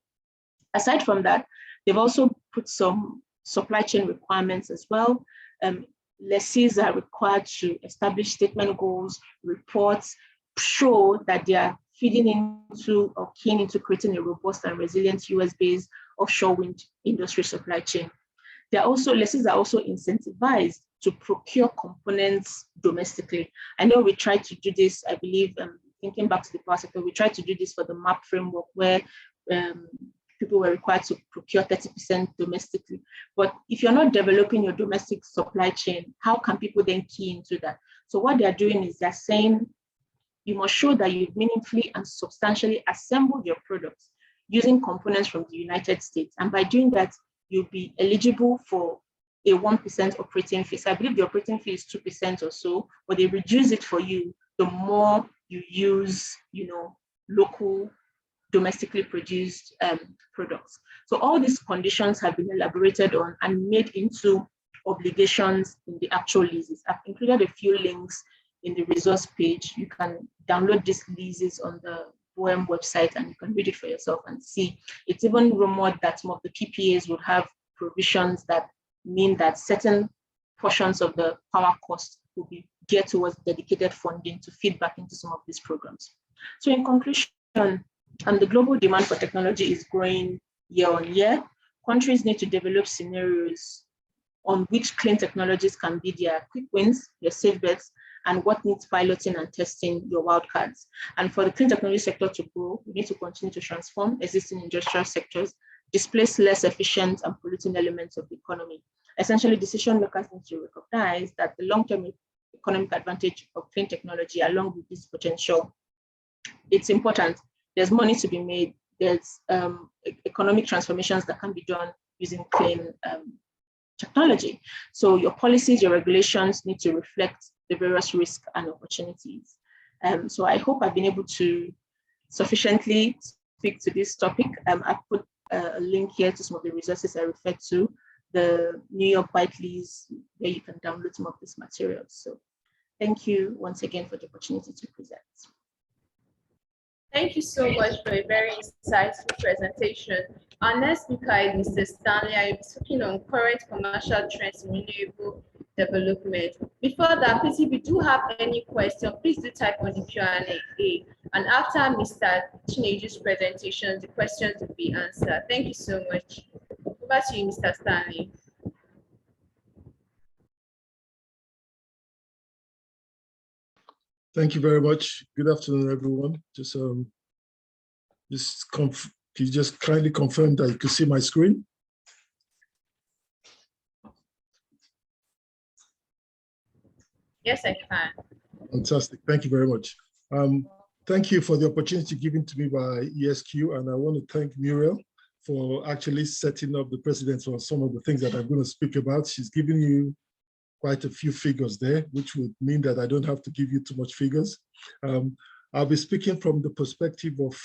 Speaker 3: Aside from that, they've also put some supply chain requirements as well. Lessees are required to establish statement goals, reports, show that they are feeding into or keen into creating a robust and resilient US-based offshore wind industry supply chain. Lessees are also incentivized to procure components domestically. I know we tried to do this, I believe, thinking back to the power sector, we tried to do this for the MAP framework where people were required to procure 30% domestically. But if you're not developing your domestic supply chain, how can people then key into that? So what they're doing is they're saying, you must show that you've meaningfully and substantially assembled your products using components from the United States. And by doing that, you'll be eligible for a 1% operating fee. So I believe the operating fee is 2% or so, but they reduce it for you the more you use, local, domestically produced products. So all these conditions have been elaborated on and made into obligations in the actual leases. I've included a few links in the resource page. You can download these leases on the BOEM website and you can read it for yourself and see. It's even rumored that some of the PPAs would have provisions that mean that certain portions of the power cost will be geared towards dedicated funding to feed back into some of these programs. So in conclusion, the global demand for technology is growing year on year. Countries need to develop scenarios on which clean technologies can be their quick wins, their safe bets, and what needs piloting and testing, your wildcards. And for the clean technology sector to grow, we need to continue to transform existing industrial sectors, displace less efficient and polluting elements of the economy. Essentially, decision makers need to recognize that the long-term economic advantage of clean technology, along with this potential, it's important. There's money to be made. There's economic transformations that can be done using clean technology. So your policies, your regulations need to reflect the various risks and opportunities. So I hope I've been able to sufficiently speak to this topic. I've put a link here to some of the resources I referred to, the New York White Lease, where you can download some of these materials. So thank you once again for the opportunity to present.
Speaker 2: Thank you so much for a very insightful presentation. Our next speaker is Mr. Stanley. I'm speaking on current commercial trends in renewable development. Before that, please, if you do have any question, please do type on the Q&A. And after Mr. Chinedu's presentation, the questions will be answered. Thank you so much. Over to you, Mr. Stanley.
Speaker 1: Thank you very much. Good afternoon, everyone. Can you just kindly confirm that you can see my screen?
Speaker 2: Yes, I can.
Speaker 1: Fantastic. Thank you very much. Thank you for the opportunity given to me by ESQ, and I want to thank Muriel for actually setting up the precedents for some of the things that I'm going to speak about. She's given you quite a few figures there, which would mean that I don't have to give you too much figures. I'll be speaking from the perspective of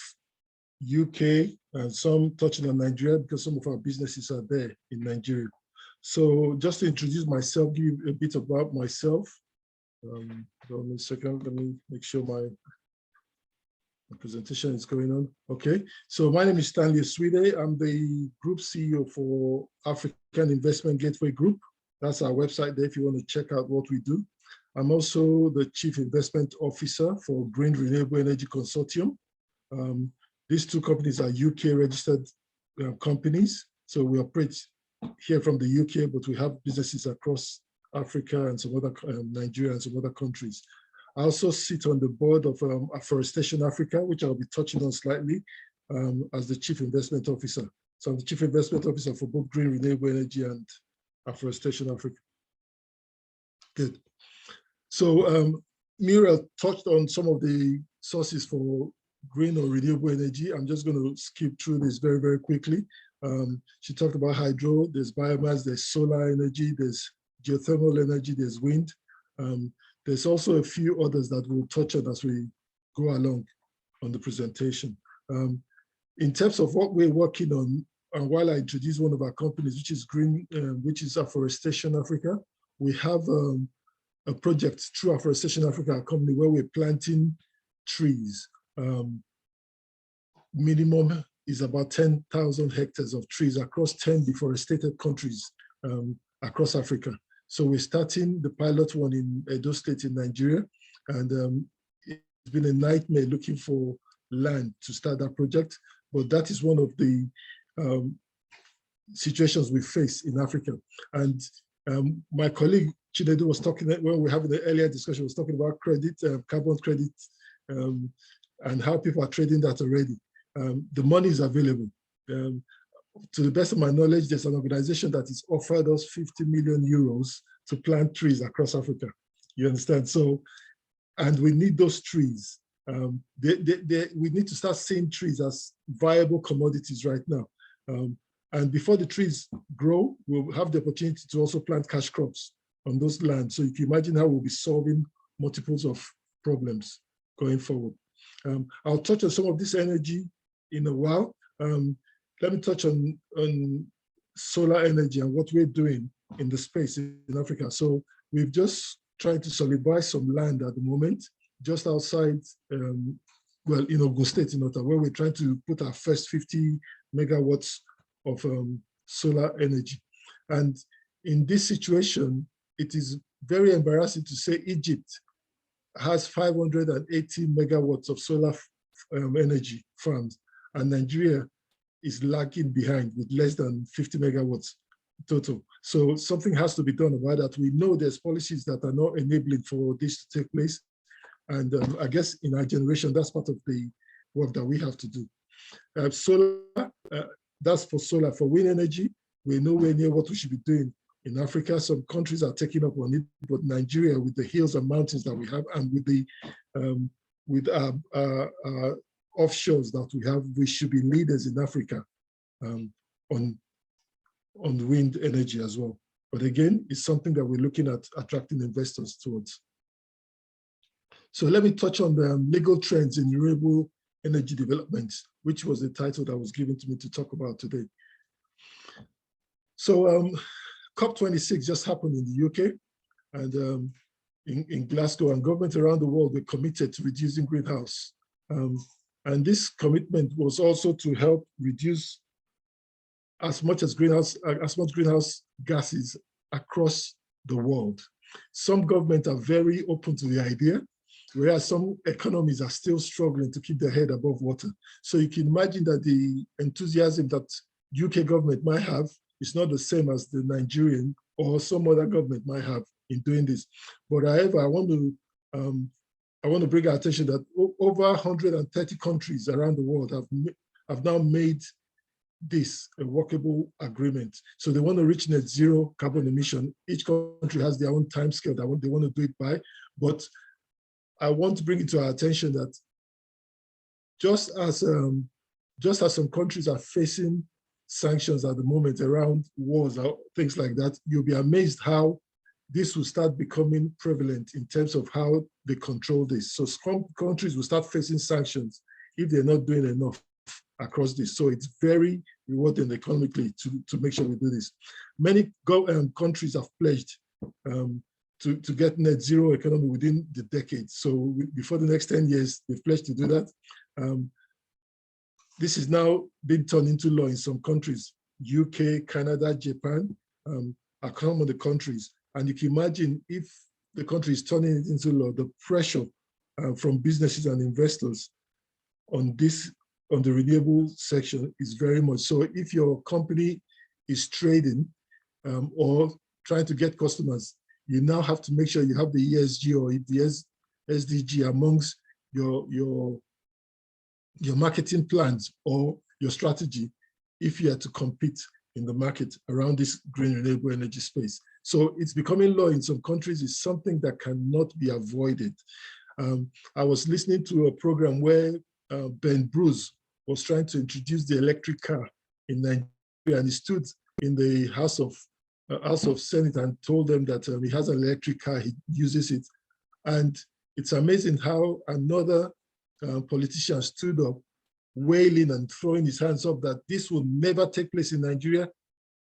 Speaker 1: UK and some touching on Nigeria because some of our businesses are there in Nigeria. So just to introduce myself, give you a bit about myself. Hold on a second, let me make sure my presentation is going on. Okay, so my name is Stanley Swede. I'm the Group CEO for African Investment Gateway Group. That's our website there if you want to check out what we do. I'm also the Chief Investment Officer for Green Renewable Energy Consortium. These two companies are UK registered companies. So we operate here from the UK, but we have businesses across Africa and some other, Nigeria and some other countries. I also sit on the board of Afforestation Africa, which I'll be touching on slightly as the Chief Investment Officer. So I'm the Chief Investment Officer for both Green Renewable Energy and Afforestation Africa. Good. So Muriel touched on some of the sources for green or renewable energy. I'm just going to skip through this very, very quickly. She talked about hydro, there's biomass, there's solar energy, there's geothermal energy, there's wind. There's also a few others that we'll touch on as we go along on the presentation. In terms of what we're working on, and while I introduce one of our companies, which is green, which is Afforestation Africa, we have a project through Afforestation Africa, a company where we're planting trees. Minimum is about 10,000 hectares of trees across 10 deforested countries across Africa. So we're starting the pilot one in Edo State in Nigeria, and it's been a nightmare looking for land to start that project, but that is one of the situations we face in Africa. And my colleague Chinedu was talking, when we were having the earlier discussion, was talking about credit, carbon credit, and how people are trading that already. The money is available. To the best of my knowledge, there's an organization that has offered us 50 million euros to plant trees across Africa. You understand? So, and we need those trees. We need to start seeing trees as viable commodities right now. And before the trees grow, we'll have the opportunity to also plant cash crops on those lands. So you can imagine how we'll be solving multiples of problems going forward. I'll touch on some of this energy in a while. Let me touch on solar energy and what we're doing in the space in Africa. So we've just tried to solidify some land at the moment, just outside, well, in Ogun State, in Ottawa, where we're trying to put our first 50 megawatts of solar energy. And in this situation, it is very embarrassing to say Egypt has 580 megawatts of solar energy farms, and Nigeria is lagging behind with less than 50 megawatts total. So something has to be done about that. We know there's policies that are not enabling for this to take place. And I guess in our generation, that's part of the work that we have to do. Solar, that's for solar. For wind energy, we're nowhere near what we should be doing in Africa. Some countries are taking up on it, but Nigeria, with the hills and mountains that we have, and with our offshores that we have, we should be leaders in Africa on wind energy as well. But again, it's something that we're looking at attracting investors towards. So let me touch on the legal trends in renewable energy development, which was the title that was given to me to talk about today. So COP26 just happened in the UK and in Glasgow, and governments around the world were committed to reducing greenhouse. And this commitment was also to help reduce as much greenhouse gases across the world. Some governments are very open to the idea, whereas some economies are still struggling to keep their head above water. So you can imagine that the enthusiasm that UK government might have is not the same as the Nigerian or some other government might have in doing this. But however, I want to bring our attention that over 130 countries around the world have now made this a workable agreement. So they want to reach net zero carbon emission. Each country has their own timescale that they want to do it by. But I want to bring it to our attention that just as some countries are facing sanctions at the moment around wars or things like that, you'll be amazed how this will start becoming prevalent in terms of how they control this. So some countries will start facing sanctions if they're not doing enough across this. So it's very rewarding economically to make sure we do this. Many countries have pledged to get net zero economy within the decade. So before the next 10 years, they've pledged to do that. This is now being turned into law in some countries. UK, Canada, Japan are some of the countries. And you can imagine if the country is turning it into law, the pressure from businesses and investors on the renewable section is very much. So if your company is trading or trying to get customers, you now have to make sure you have the ESG or the SDG amongst your marketing plans or your strategy if you are to compete in the market around this green renewable energy space. So it's becoming law in some countries. It's something that cannot be avoided. I was listening to a program where Ben Bruce was trying to introduce the electric car in Nigeria, and he stood in the House of Senate and told them that he has an electric car, he uses it. And it's amazing how another politician stood up, wailing and throwing his hands up that this will never take place in Nigeria.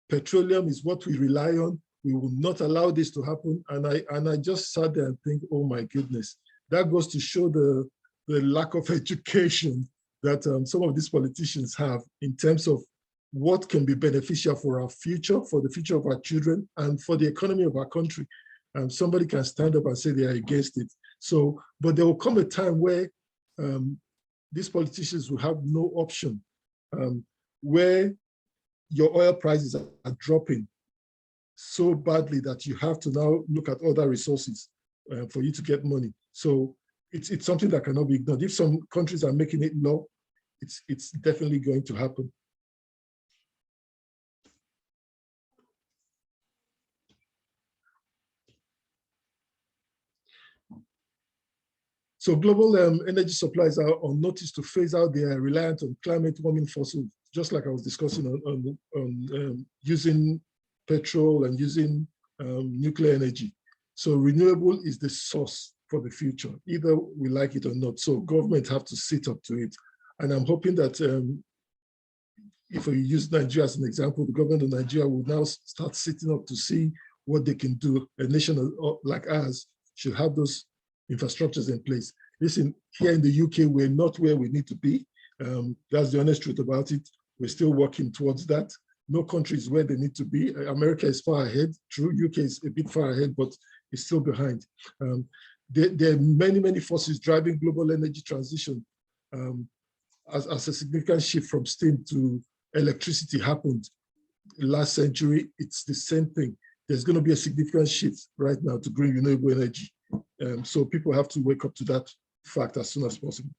Speaker 1: Petroleum is what we rely on. We will not allow this to happen. And I just sat there and think, oh my goodness, that goes to show the lack of education that some of these politicians have in terms of what can be beneficial for our future, for the future of our children, and for the economy of our country. Somebody can stand up and say they are against it. So, but there will come a time where these politicians will have no option, where your oil prices are dropping so badly that you have to now look at other resources for you to get money. So it's something that cannot be ignored. If some countries are making it law, it's definitely going to happen. So global energy suppliers are on notice to phase out their reliance on climate warming fossil, just like I was discussing on using petrol and using nuclear energy. So renewable is the source for the future, either we like it or not. So government have to sit up to it. And I'm hoping that if we use Nigeria as an example, the government of Nigeria will now start sitting up to see what they can do. A nation like ours should have those infrastructures in place. Listen, here in the UK, we're not where we need to be. That's the honest truth about it. We're still working towards that. No country is where they need to be. America is far ahead. True, UK is a bit far ahead, but it's still behind. There are many, many forces driving global energy transition. As a significant shift from steam to electricity happened last century, it's the same thing. There's going to be a significant shift right now to green renewable energy. So people have to wake up to that fact as soon as possible.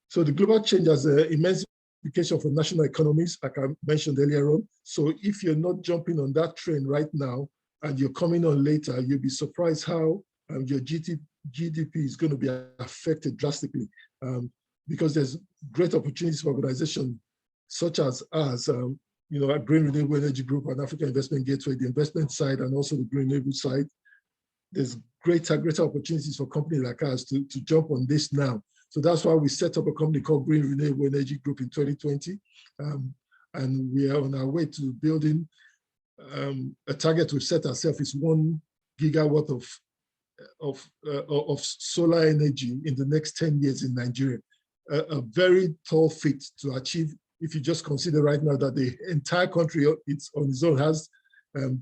Speaker 1: So the global change has an immense implication for national economies, like I mentioned earlier on. So if you're not jumping on that train right now and you're coming on later, you'll be surprised how your GDP is going to be affected drastically, because there's great opportunities for organizations such as us, you know, a Green Renewable Energy Group and African Investment Gateway, the investment side and also the green renewable side. There's greater opportunities for companies like us to jump on this now. So that's why we set up a company called Green Renewable Energy Group in 2020. And we are on our way to building a target we've set ourselves is 1 gigawatt of solar energy in the next 10 years in Nigeria. A very tall feat to achieve if you just consider right now that the entire country on its own has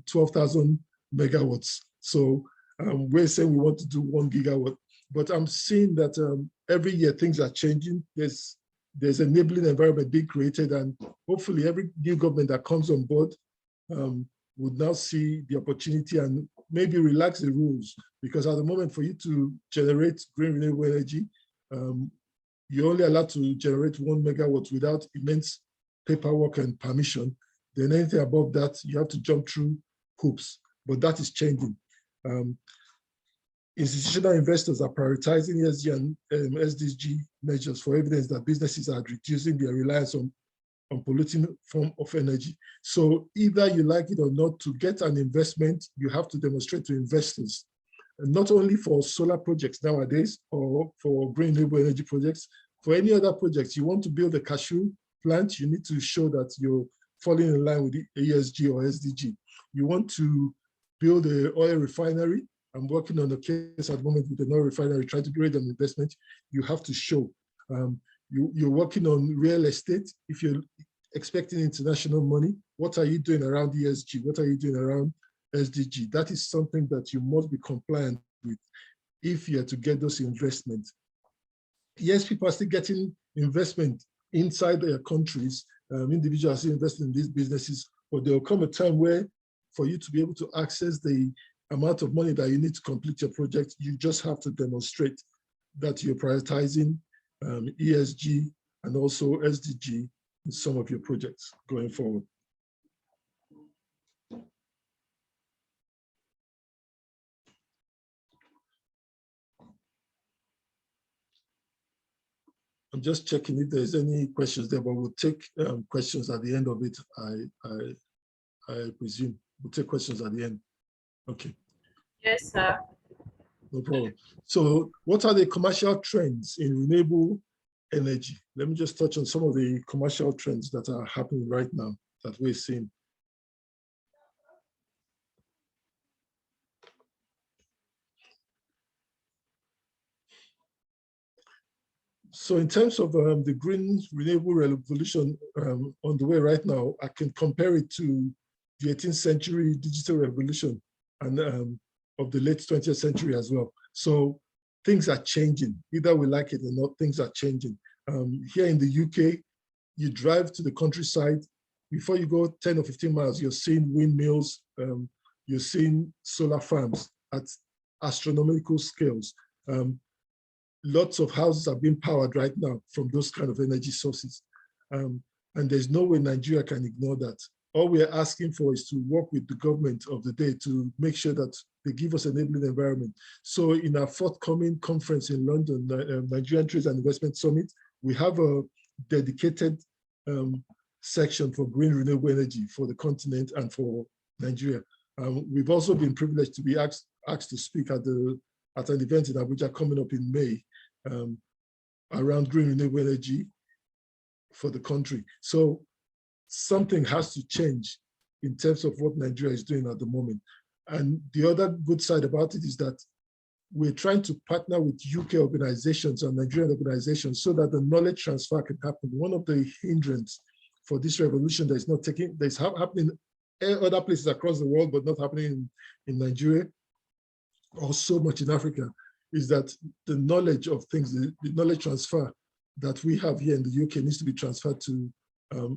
Speaker 1: 12,000 megawatts. So we're saying we want to do 1 gigawatt, but I'm seeing that every year things are changing. There's enabling environment being created, and hopefully every new government that comes on board would now see the opportunity and maybe relax the rules, because at the moment for you to generate green renewable energy, you're only allowed to generate 1 megawatt without immense paperwork and permission. Then anything above that, you have to jump through hoops, but that is changing. Institutional investors are prioritizing ESG and SDG measures for evidence that businesses are reducing their reliance on polluting form of energy. So either you like it or not, to get an investment, you have to demonstrate to investors, and not only for solar projects nowadays or for green renewable energy projects, for any other projects. You want to build a cashew plant, you need to show that you're falling in line with the ESG or SDG. You want to build an oil refinery. I'm working on a case at the moment with an oil refinery, trying to create an investment. You have to show. You're working on real estate. If you're expecting international money, what are you doing around ESG? What are you doing around SDG? That is something that you must be compliant with if you're to get those investments. Yes, people are still getting investment inside their countries. Individuals are still investing in these businesses, but there will come a time where for you to be able to access the amount of money that you need to complete your project, you just have to demonstrate that you're prioritizing ESG and also SDG in some of your projects going forward. I'm just checking if there's any questions there, but we'll take questions at the end of it. I presume we'll take questions at the end. Okay.
Speaker 2: Yes, sir.
Speaker 1: No problem. So what are the commercial trends in renewable energy? Let me just touch on some of the commercial trends that are happening right now that we're seeing. So in terms of the green renewable revolution on the way right now, I can compare it to the 18th century digital revolution and of the late 20th century as well. So things are changing, either we like it or not, things are changing. Here in the UK, you drive to the countryside, before you go 10 or 15 miles, you're seeing windmills, you're seeing solar farms at astronomical scales. Lots of houses are being powered right now from those kind of energy sources. And there's no way Nigeria can ignore that. all we are asking for is to work with the government of the day to make sure that they give us an enabling environment. So in our forthcoming conference in London, Nigerian Trade and Investment Summit, we have a dedicated section for green renewable energy for the continent and for Nigeria. We've also been privileged to be asked to speak at an event in Abuja coming up in May around green renewable energy for the country. So something has to change in terms of what Nigeria is doing at the moment. And the other good side about it is that we're trying to partner with UK organizations and Nigerian organizations so that the knowledge transfer can happen. One of the hindrances for this revolution that is not taking, that's happening in other places across the world, but not happening in Nigeria or so much in Africa, is that the knowledge of things, the knowledge transfer that we have here in the UK needs to be transferred to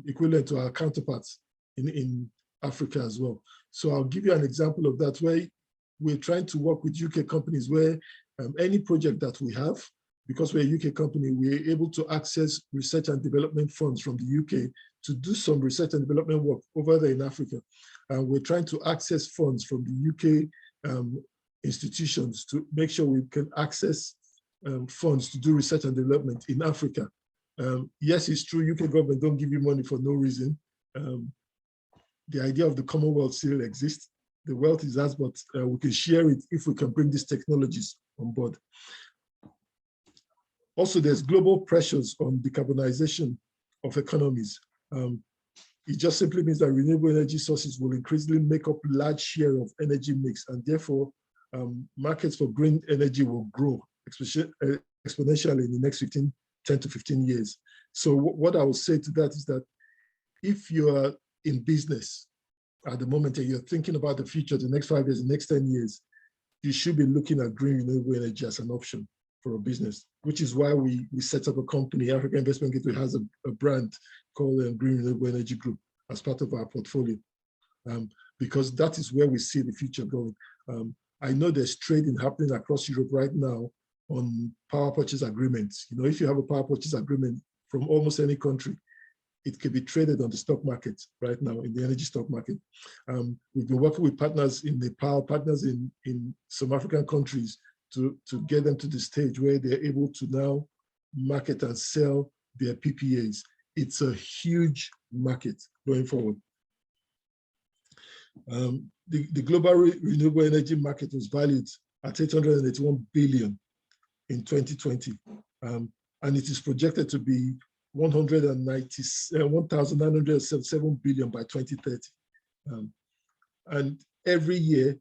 Speaker 1: equivalent to our counterparts in Africa as well. So I'll give you an example of that, where we're trying to work with UK companies where any project that we have, because we're a UK company, we're able to access research and development funds from the UK to do some research and development work over there in Africa. And we're trying to access funds from the UK institutions to make sure we can access funds to do research and development in Africa. Yes, it's true, UK government don't give you money for no reason. The idea of the Commonwealth still exists. The wealth is ours, but we can share it if we can bring these technologies on board. Also, there's global pressures on decarbonization of economies. It just simply means that renewable energy sources will increasingly make up a large share of energy mix, and therefore markets for green energy will grow exponentially in the next 10 to 15 years. So what I will say to that is that if you are in business at the moment and you're thinking about the future, the next 5 years, the next 10 years, you should be looking at green renewable energy as an option for a business, which is why we set up a company. African Investment Gateway has a brand called Green Renewable Energy Group as part of our portfolio, because that is where we see the future going. I know there's trading happening across Europe right now on power purchase agreements. You know, if you have a power purchase agreement from almost any country, it can be traded on the stock market right now, in the energy stock market. We've been working with partners in Nepal, partners in some African countries to get them to the stage where they're able to now market and sell their PPAs. It's a huge market going forward. The global renewable energy market was valued at 881 billion in 2020, and it is projected to be 1,977 billion by 2030. And every year,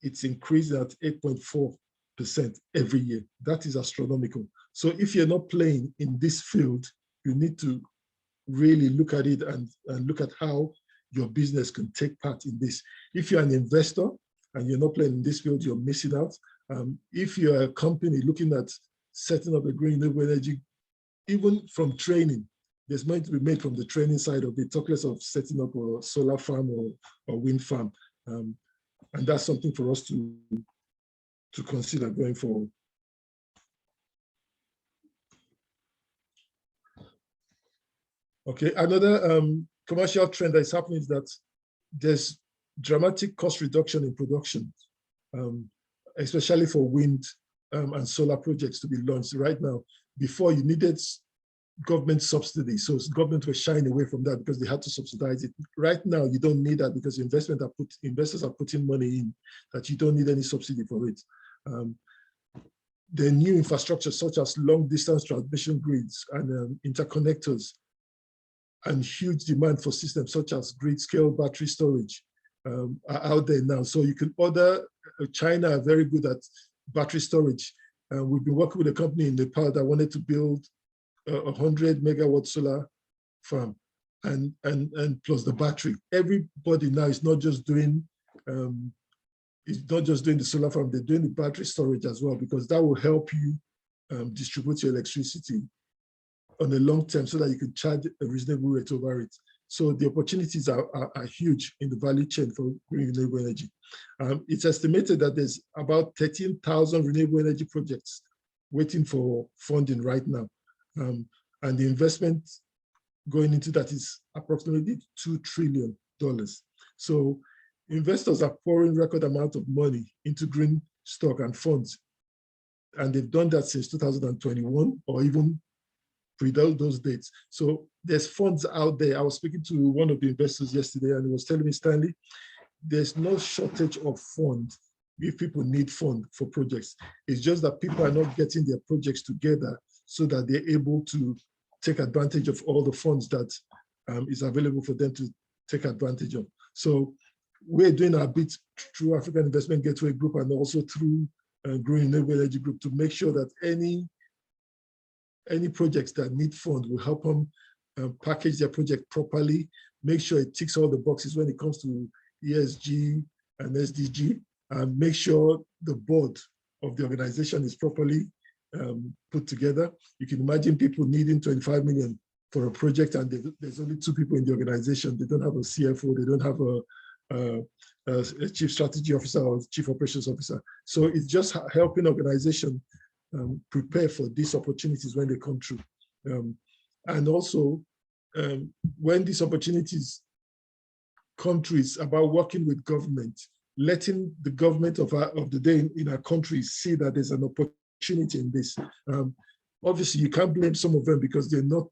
Speaker 1: it's increased at 8.4% every year. That is astronomical. So if you're not playing in this field, you need to really look at it and look at how your business can take part in this. If you're an investor and you're not playing in this field, you're missing out. If you're a company looking at setting up a green renewable energy, even from training, there's money to be made from the training side of it, talk less of setting up a solar farm or wind farm. And that's something for us to consider going forward. Okay, another commercial trend that's happening is that there's dramatic cost reduction in production, especially for wind and solar projects to be launched right now. Before, you needed government subsidy, so government was shying away from that because they had to subsidize it. Right now, you don't need that because investors are putting money in that you don't need any subsidy for it. The new infrastructure such as long distance transmission grids and interconnectors and huge demand for systems such as grid scale battery storage are out there now. So you can order, China are very good at battery storage. We've been working with a company in Nepal that wanted to build a 100 megawatt solar farm and plus the battery. Everybody now is not just doing the solar farm, they're doing the battery storage as well, because that will help you distribute your electricity on the long term so that you can charge a reasonable rate over it. So the opportunities are huge in the value chain for green renewable energy. It's estimated that there's about 13,000 renewable energy projects waiting for funding right now. And the investment going into that is approximately 2 trillion So investors are pouring record amount of money into green stock and funds. And they've done that since 2021 or even pre those dates. So there's funds out there. I was speaking to one of the investors yesterday and he was telling me, Stanley, there's no shortage of funds if people need fund for projects. It's just that people are not getting their projects together so that they're able to take advantage of all the funds that is available for them to take advantage of. So we're doing our bit through African Investment Gateway Group and also through Green Renewable Energy Group to make sure that any projects that need fund will help them package their project properly, make sure it ticks all the boxes when it comes to ESG and SDG, and make sure the board of the organization is properly put together. You can imagine people needing 25 million for a project and there's only 2 people in the organization. They don't have a CFO, they don't have a chief strategy officer or chief operations officer. So it's just helping organization prepare for these opportunities when they come through. And also, when these opportunities come through, it's about working with government, letting the government of the day in our country see that there's an opportunity in this. Obviously, you can't blame some of them because they're not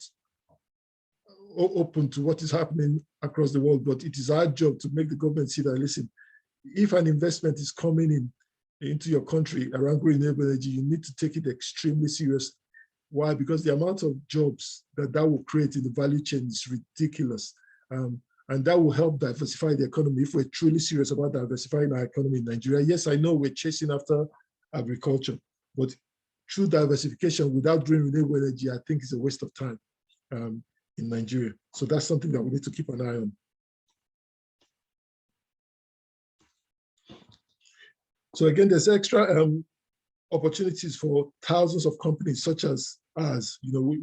Speaker 1: open to what is happening across the world, but it is our job to make the government see that, listen, if an investment is coming into your country around green renewable energy, you need to take it extremely serious. Why? Because the amount of jobs that will create in the value chain is ridiculous. And that will help diversify the economy if we're truly serious about diversifying our economy in Nigeria. Yes, I know we're chasing after agriculture, but true diversification without green renewable energy, I think is a waste of time in Nigeria. So that's something that we need to keep an eye on. So again, there's extra opportunities for thousands of companies such as us. You know,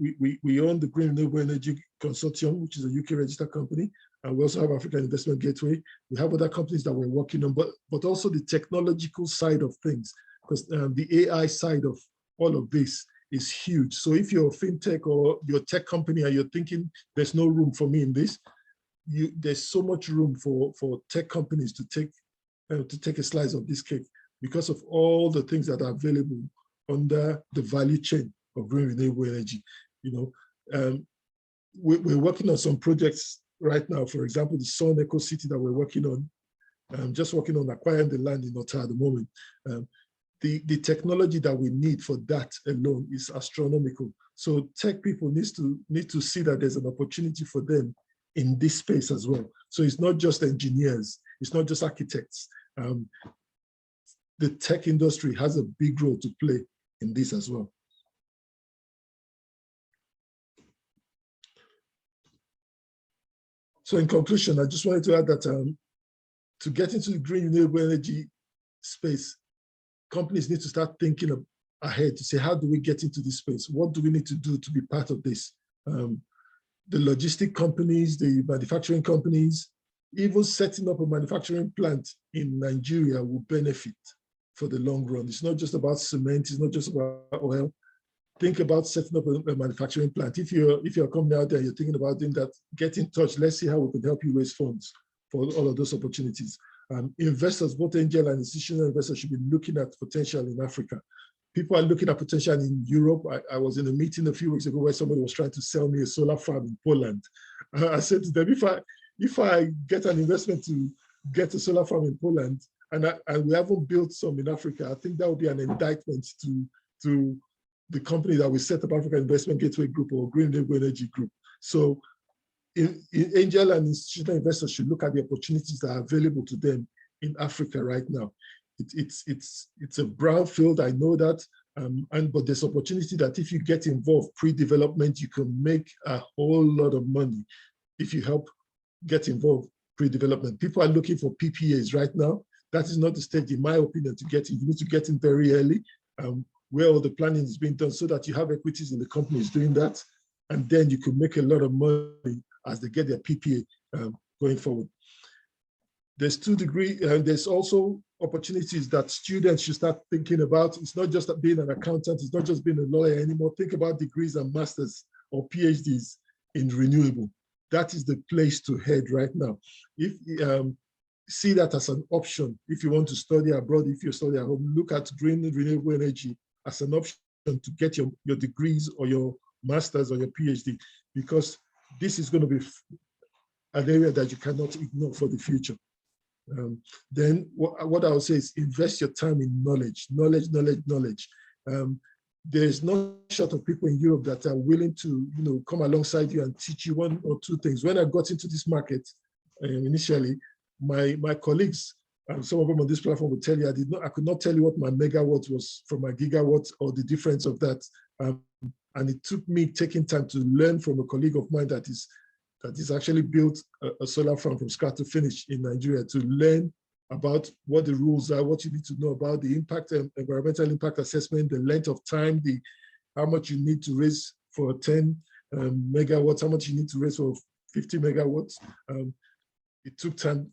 Speaker 1: we own the Green Renewable Energy Consortium, which is a UK registered company, and we also have African Investment Gateway. We have other companies that we're working on, but also the technological side of things, because the AI side of all of this is huge. So if you're a fintech or you're a tech company and you're thinking there's no room for me in this, there's so much room for tech companies to take a slice of this cake because of all the things that are available under the value chain of green renewable energy. You know, we're working on some projects right now. For example, the Sun Eco City that we're working on, just working on acquiring the land in Otta at the moment. The technology that we need for that alone is astronomical. So tech people need to see that there's an opportunity for them in this space as well. So it's not just engineers, it's not just architects. The tech industry has a big role to play in this as well. So in conclusion, I just wanted to add that to get into the green renewable energy space, companies need to start thinking ahead to say, how do we get into this space? What do we need to do to be part of this? The logistic companies, the manufacturing companies, even setting up a manufacturing plant in Nigeria will benefit for the long run. It's not just about cement, it's not just about oil. Think about setting up a manufacturing plant. If you're a company out there, you're thinking about doing that, get in touch. Let's see how we can help you raise funds for all of those opportunities. Investors, both angel and institutional investors, should be looking at potential in Africa. People are looking at potential in Europe. I was in a meeting a few weeks ago where somebody was trying to sell me a solar farm in Poland. I said to them, if I get an investment to get a solar farm in Poland, and we haven't built some in Africa, I think that would be an indictment to the company that we set up, African Investment Gateway Group or Green Renewable Energy Group. So angel and institutional investors should look at the opportunities that are available to them in Africa right now. It's a brown field, I know that, but there's opportunity that if you get involved pre-development, you can make a whole lot of money if you help get involved pre-development. People are looking for PPAs right now. That is not the stage, in my opinion, to get in. You need to get in very early, where all the planning is being done so that you have equities in the companies doing that, and then you can make a lot of money as they get their PPA going forward. There's 2 degrees, and there's also opportunities that students should start thinking about. It's not just being an accountant, it's not just being a lawyer anymore. Think about degrees and masters or PhDs in renewable. that is the place to head right now. If see that as an option, if you want to study abroad, if you study at home, look at green renewable energy as an option to get your degrees or your master's or your PhD, because this is going to be an area that you cannot ignore for the future. Then what I would say is invest your time in knowledge. There's not short of people in Europe that are willing to come alongside you and teach you one or two things. When I got into this market initially, my colleagues, some of them on this platform will tell you, I could not tell you what my megawatt was from my gigawatt or the difference of that. And it took me taking time to learn from a colleague of mine that is actually built a solar farm from start to finish in Nigeria, to learn about what the rules are, what you need to know about the impact and environmental impact assessment, the length of time, how much you need to raise for 10 megawatts, how much you need to raise for 50 megawatts. It took time.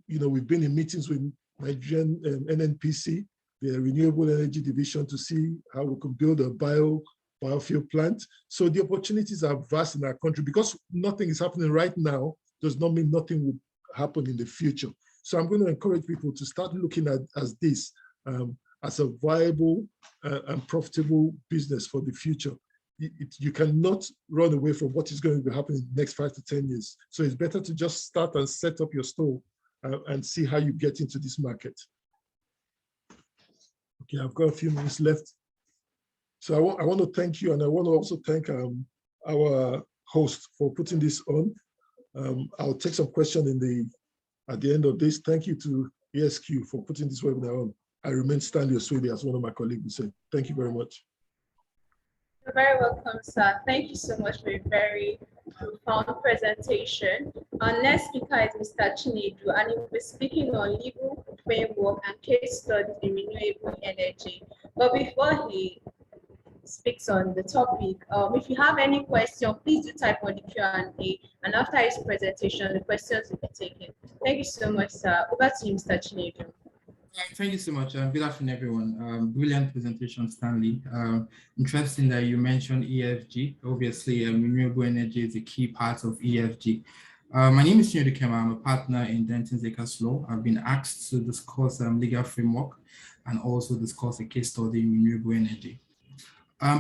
Speaker 1: We've been in meetings with Nigerian NNPC, the Renewable Energy Division, to see how we can build a biofuel plant. So the opportunities are vast in our country. Because nothing is happening right now does not mean nothing will happen in the future. So I'm going to encourage people to start looking at this as a viable and profitable business for the future. You cannot run away from what is going to be happening in the next 5 to 10 years. So it's better to just start and set up your store and see how you get into this market. Okay, I've got a few minutes left. So I want to thank you, and I want to also thank our host for putting this on. I'll take some questions at the end of this. Thank you to ESQ for putting this webinar on. I remain Stanley Oswede, as one of my colleagues would say. Thank you very much.
Speaker 2: You're very welcome, sir. Thank you so much for a very profound presentation. Our next speaker is Mr. Chinedu, and he will be speaking on legal framework and case studies in renewable energy. But before he speaks on the topic, if you have any question, please do type on the Q&A, and after his presentation, the questions will be taken. Thank you so much, sir. Over to you, Mr. Chinedu.
Speaker 4: Thank you so much. Good afternoon, everyone. Brilliant presentation, Stanley. Interesting that you mentioned EFG. Obviously, renewable energy is a key part of EFG. My name is Chinedu Kema. I'm a partner in Denton Zakers Law. I've been asked to discuss legal framework and also discuss a case study in renewable energy.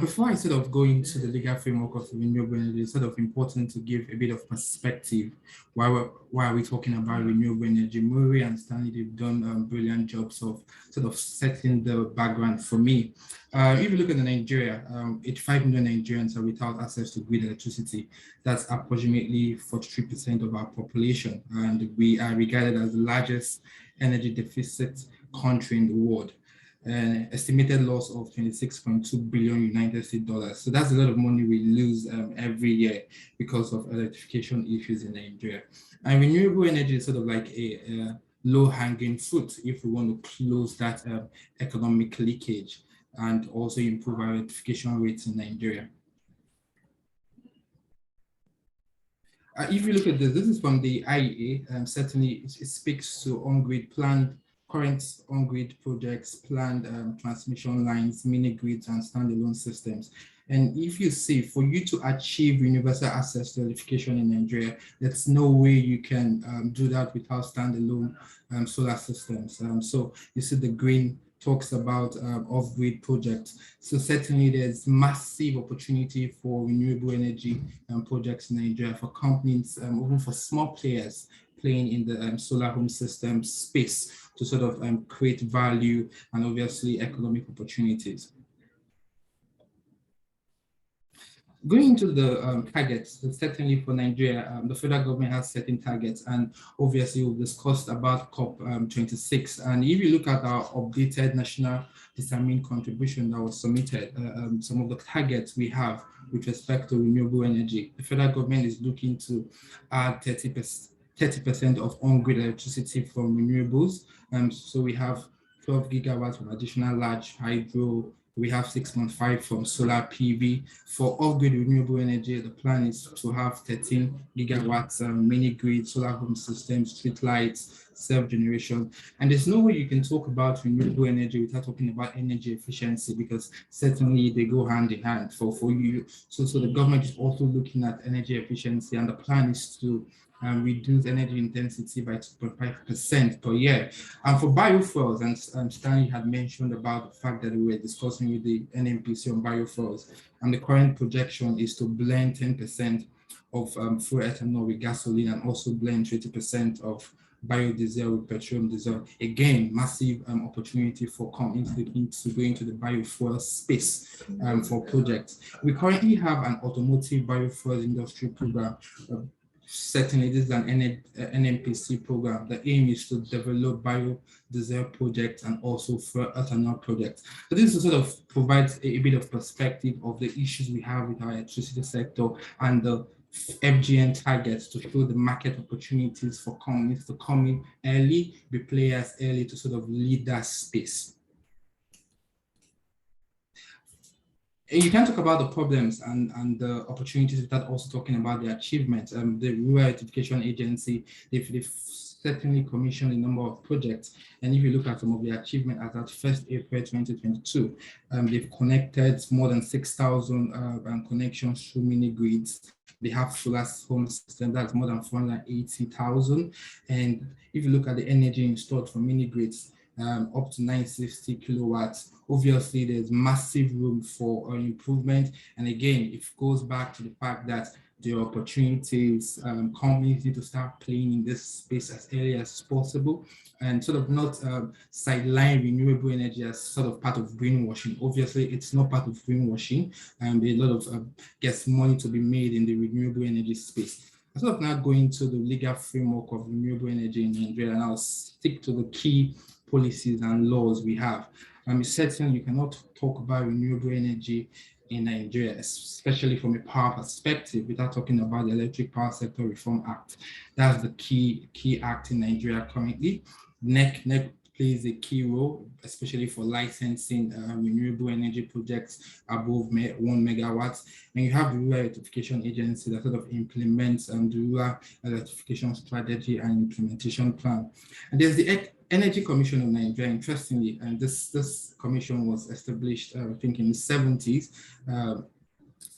Speaker 4: Before I sort of go into the legal framework of renewable energy, it's sort of important to give a bit of perspective. Why are we talking about renewable energy? Murray and Stanley, they've done brilliant jobs of sort of setting the background for me. If you look at Nigeria, 85 million Nigerians are without access to grid electricity. That's approximately 43% of our population, and we are regarded as the largest energy deficit country in the world. An estimated loss of 26.2 billion United States dollars. So that's a lot of money we lose every year because of electrification issues in Nigeria. And renewable energy is sort of like a low-hanging fruit if we want to close that economic leakage and also improve our electrification rates in Nigeria. If you look at this is from the IEA. Certainly it speaks to on-grid planned current on-grid projects, planned transmission lines, mini-grids, and standalone systems. And if you see, for you to achieve universal access to electrification in Nigeria, there's no way you can do that without standalone solar systems. So you see the green talks about off-grid projects. So certainly there's massive opportunity for renewable energy projects in Nigeria, for companies, even for small players playing in the solar home system space to sort of create value and obviously economic opportunities. Going into the targets, certainly for Nigeria, the federal government has certain targets, and obviously we've discussed about COP26. And if you look at our updated national determined contribution that was submitted, some of the targets we have with respect to renewable energy, the federal government is looking to add 30% of on-grid electricity from renewables. So we have 12 gigawatts of additional large hydro We have 6.5 from solar PV. For off-grid renewable energy, the plan is to have 13 gigawatts mini grid, solar home systems, street lights, self-generation. And there's no way you can talk about renewable energy without talking about energy efficiency, because certainly they go hand in hand for you. So the government is also looking at energy efficiency, and the plan is to reduce energy intensity by 2.5% per year. And for biofuels, and Stanley had mentioned about the fact that we were discussing with the NMPC on biofuels, and the current projection is to blend 10% of fuel ethanol with gasoline, and also blend 20% of biodiesel with petroleum diesel. Again, massive opportunity for companies looking to go into the biofuel space for projects. We currently have an automotive biofuels industry program. Certainly, this is an NMPC program. The aim is to develop biodiesel projects and also fuel ethanol projects. So this sort of provides a bit of perspective of the issues we have with our electricity sector and the FGN targets to show the market opportunities for companies to come in early, be players early, to sort of lead that space. You can talk about the problems and the opportunities without also talking about the achievements. The Rural Electrification Agency, they've certainly commissioned a number of projects. And if you look at some of the achievement as at 1st April 2022, they've connected more than 6,000 connections through mini grids. They have solar home system that's more than 480,000. And if you look at the energy installed for mini grids, up to 960 kilowatts. Obviously, there's massive room for improvement. And again, it goes back to the fact that the opportunities, companies need to start playing in this space as early as possible, and sort of not sideline renewable energy as sort of part of greenwashing. Obviously, it's not part of greenwashing, and there's a lot of money to be made in the renewable energy space. I'm sort of now going to the legal framework of renewable energy in Nigeria, and I'll stick to the key policies and laws we have. Certainly, you cannot talk about renewable energy in Nigeria, especially from a power perspective, without talking about the Electric Power Sector Reform Act. That's the key act in Nigeria currently. NEC plays a key role, especially for licensing renewable energy projects above 1 megawatts. And you have the Rural Electrification Agency that sort of implements the Rural Electrification Strategy and Implementation Plan. And there's the Energy Commission of Nigeria, interestingly, and this commission was established, I think, in the 70s.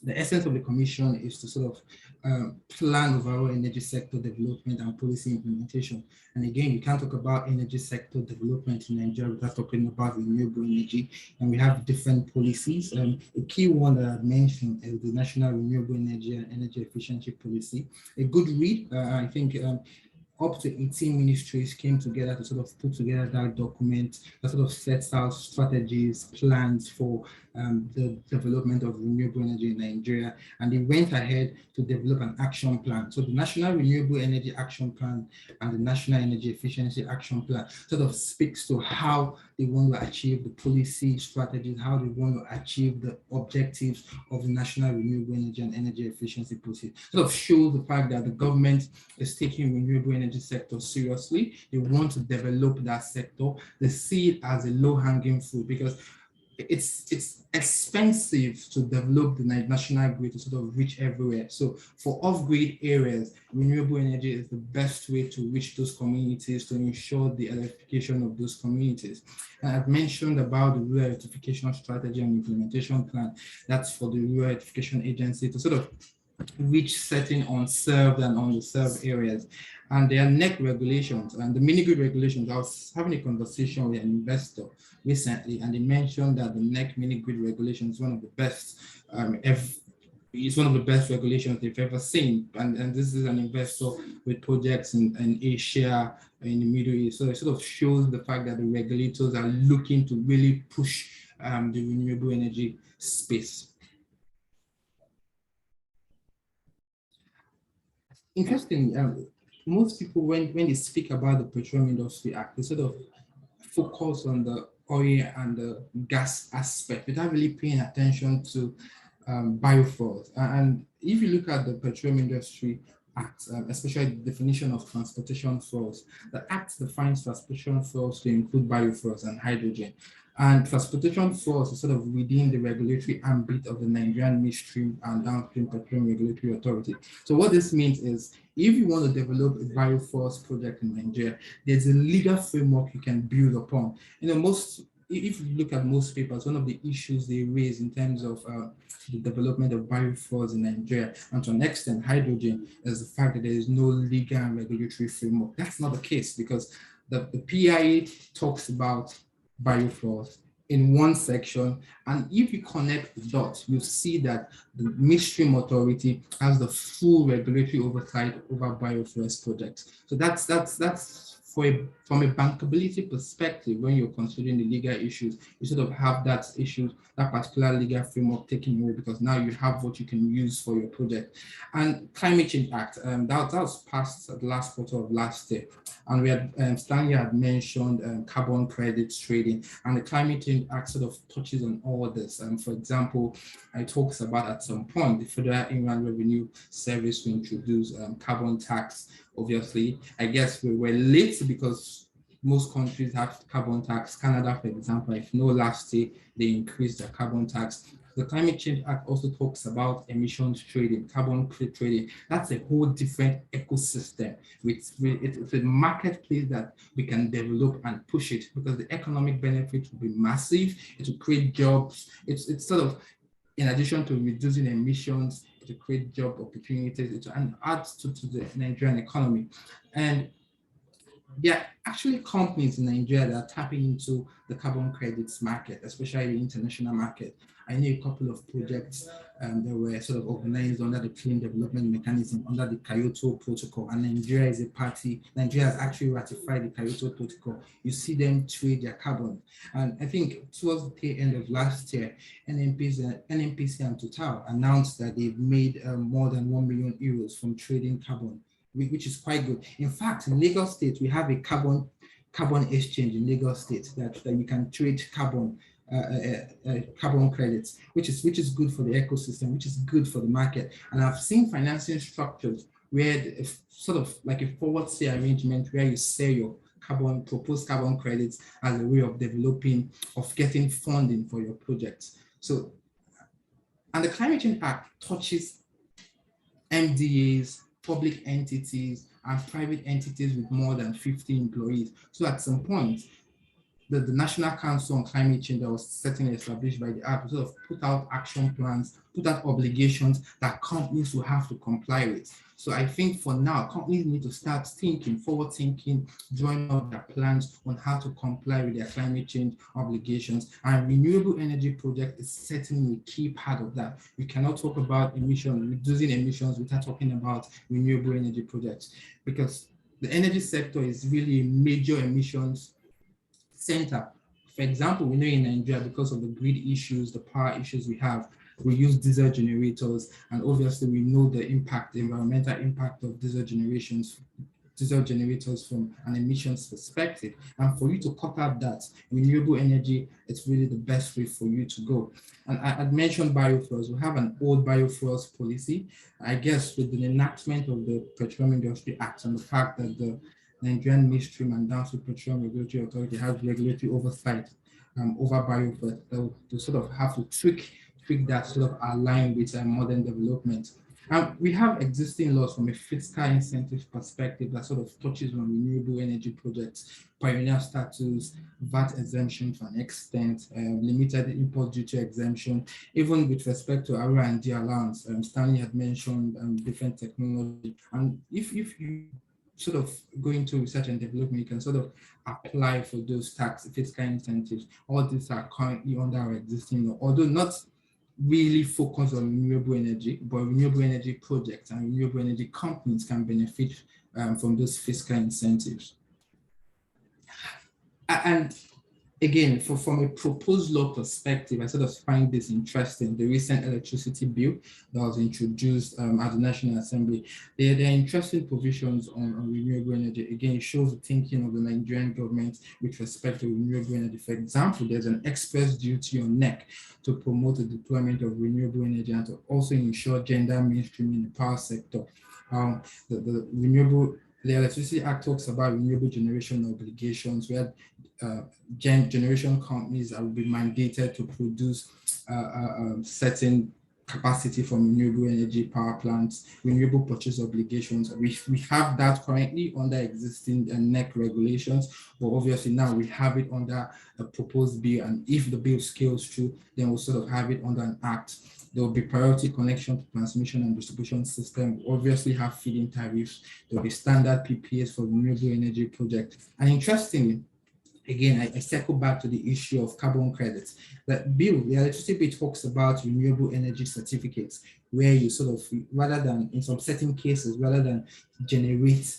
Speaker 4: The essence of the commission is to sort of plan overall energy sector development and policy implementation. And again, we can't talk about energy sector development in Nigeria without talking about renewable energy. And we have different policies. A key one that I've mentioned is the National Renewable Energy and Energy Efficiency Policy. A good read, I think, up to 18 ministries came together to sort of put together that document that sort of sets out strategies, plans for the development of renewable energy in Nigeria. And they went ahead to develop an action plan. So the National Renewable Energy Action Plan and the National Energy Efficiency Action Plan sort of speaks to how they want to achieve the policy strategies, how they want to achieve the objectives of the National Renewable Energy and Energy Efficiency Policy. Sort of shows the fact that the government is taking renewable energy sector seriously. They want to develop that sector. They see it as a low-hanging fruit because it's expensive to develop the national grid to sort of reach everywhere. So for off-grid areas, renewable energy is the best way to reach those communities to ensure the electrification of those communities. And I've mentioned about the Rural Electrification Strategy and Implementation Plan. That's for the Rural Electrification Agency to sort of reach certain unserved and underserved areas. And there are NEC regulations and the mini grid regulations. I was having a conversation with an investor recently, and they mentioned that the NEC mini grid regulation is one of the best. It's one of the best regulations they've ever seen. And this is an investor with projects in Asia, in the Middle East. So it sort of shows the fact that the regulators are looking to really push the renewable energy space. Interesting. Most people, when they speak about the Petroleum Industry Act, they sort of focus on the oil and the gas aspect without really paying attention to biofuels. And if you look at the Petroleum Industry Act, especially the definition of transportation fuels, the Act defines transportation fuels to include biofuels and hydrogen. And transportation fuels is sort of within the regulatory ambit of the Nigerian Midstream and Downstream Petroleum Regulatory Authority. So what this means is, if you want to develop a biofuels project in Nigeria, there's a legal framework you can build upon. You know, if you look at most papers, one of the issues they raise in terms of the development of biofuels in Nigeria, and to an extent hydrogen, is the fact that there is no legal and regulatory framework. That's not the case, because the PIA talks about biofuels in one section, and if you connect the dots, you see that the Midstream Authority has the full regulatory oversight over biofuels projects. So that's from a bankability perspective. When you're considering the legal issues, you sort of have that particular legal framework taken away, because now you have what you can use for your project. And Climate Change Act, that was passed at the last quarter of last year. And we had, Stanley had mentioned carbon credits trading, and the Climate Change Act sort of touches on all this. For example, it talks about, at some point, the Federal Inland Revenue Service will introduce carbon tax. Obviously, I guess we were late because most countries have carbon tax. Canada, for example, if you know, last year they increased their carbon tax. The Climate Change Act also talks about emissions trading, carbon credit trading. That's a whole different ecosystem. It's a marketplace that we can develop and push it, because the economic benefit will be massive. It will create jobs. It's sort of, in addition to reducing emissions, to create job opportunities, and adds to the Nigerian economy. And there are actually companies in Nigeria that are tapping into the carbon credits market, especially the international market. I know a couple of projects that were sort of organized under the Clean Development Mechanism, under the Kyoto Protocol, and Nigeria is a party. Nigeria has actually ratified the Kyoto Protocol. You see them trade their carbon. And I think towards the end of last year, NNPC and Total announced that they've made more than 1 million euros from trading carbon, which is quite good. In fact, in Lagos State, we have a carbon exchange in Lagos State that you can trade carbon credits, which is good for the ecosystem, which is good for the market. And I've seen financing structures where it's sort of like a forward sale arrangement where you sell your proposed carbon credits as a way of getting funding for your projects. So, and the Climate Change Act touches MDAs, public entities, and private entities with more than 50 employees. So at some point, the National Council on Climate Change that was certainly established by the Act sort of put out action plans, put out obligations that companies will have to comply with. So I think for now, companies need to start forward thinking, drawing up their plans on how to comply with their climate change obligations. And renewable energy project is certainly a key part of that. We cannot talk about reducing emissions without talking about renewable energy projects, because the energy sector is really a major emissions center. For example, we know in Nigeria, because of the grid issues, the power issues we have, we use diesel generators, and obviously we know the environmental impact of diesel generators from an emissions perspective. And for you to cut out that, renewable energy, it's really the best way for you to go. And I'd mentioned biofuels. We have an old biofuels policy. I guess with the enactment of the Petroleum Industry Act and the fact that the Nigerian Midstream and Downstream Petroleum Regulatory Authority has regulatory oversight over biofuels, they'll sort of have to tweak that sort of align with modern development. We have existing laws from a fiscal incentive perspective that sort of touches on renewable energy projects, pioneer status, VAT exemption to an extent, limited import duty exemption, even with respect to R&D allowance. Stanley had mentioned different technology. And if you sort of go into research and development, you can sort of apply for those fiscal incentives. All these are currently under our existing law, although not really focused on renewable energy, but renewable energy projects and renewable energy companies can benefit from those fiscal incentives. And again, from a proposed law perspective, I sort of find this interesting. The recent electricity bill that was introduced at the National Assembly, there are interesting provisions on renewable energy. Again, it shows the thinking of the Nigerian government with respect to renewable energy. For example, there's an express duty on NEC to promote the deployment of renewable energy and to also ensure gender mainstreaming in the power sector. The renewable the Electricity Act talks about renewable generation obligations, where generation companies will be mandated to produce certain capacity from renewable energy power plants, renewable purchase obligations. We have that currently under existing NEC regulations, but obviously now we have it under a proposed bill, and if the bill scales through, then we'll sort of have it under an act. There will be priority connection to transmission and distribution system. We'll obviously have feed-in tariffs. There will be standard PPAs for renewable energy projects. And interestingly, again, I circle back to the issue of carbon credits. That bill, the electricity bill, talks about renewable energy certificates, where you sort of, rather than, in some certain cases, rather than generate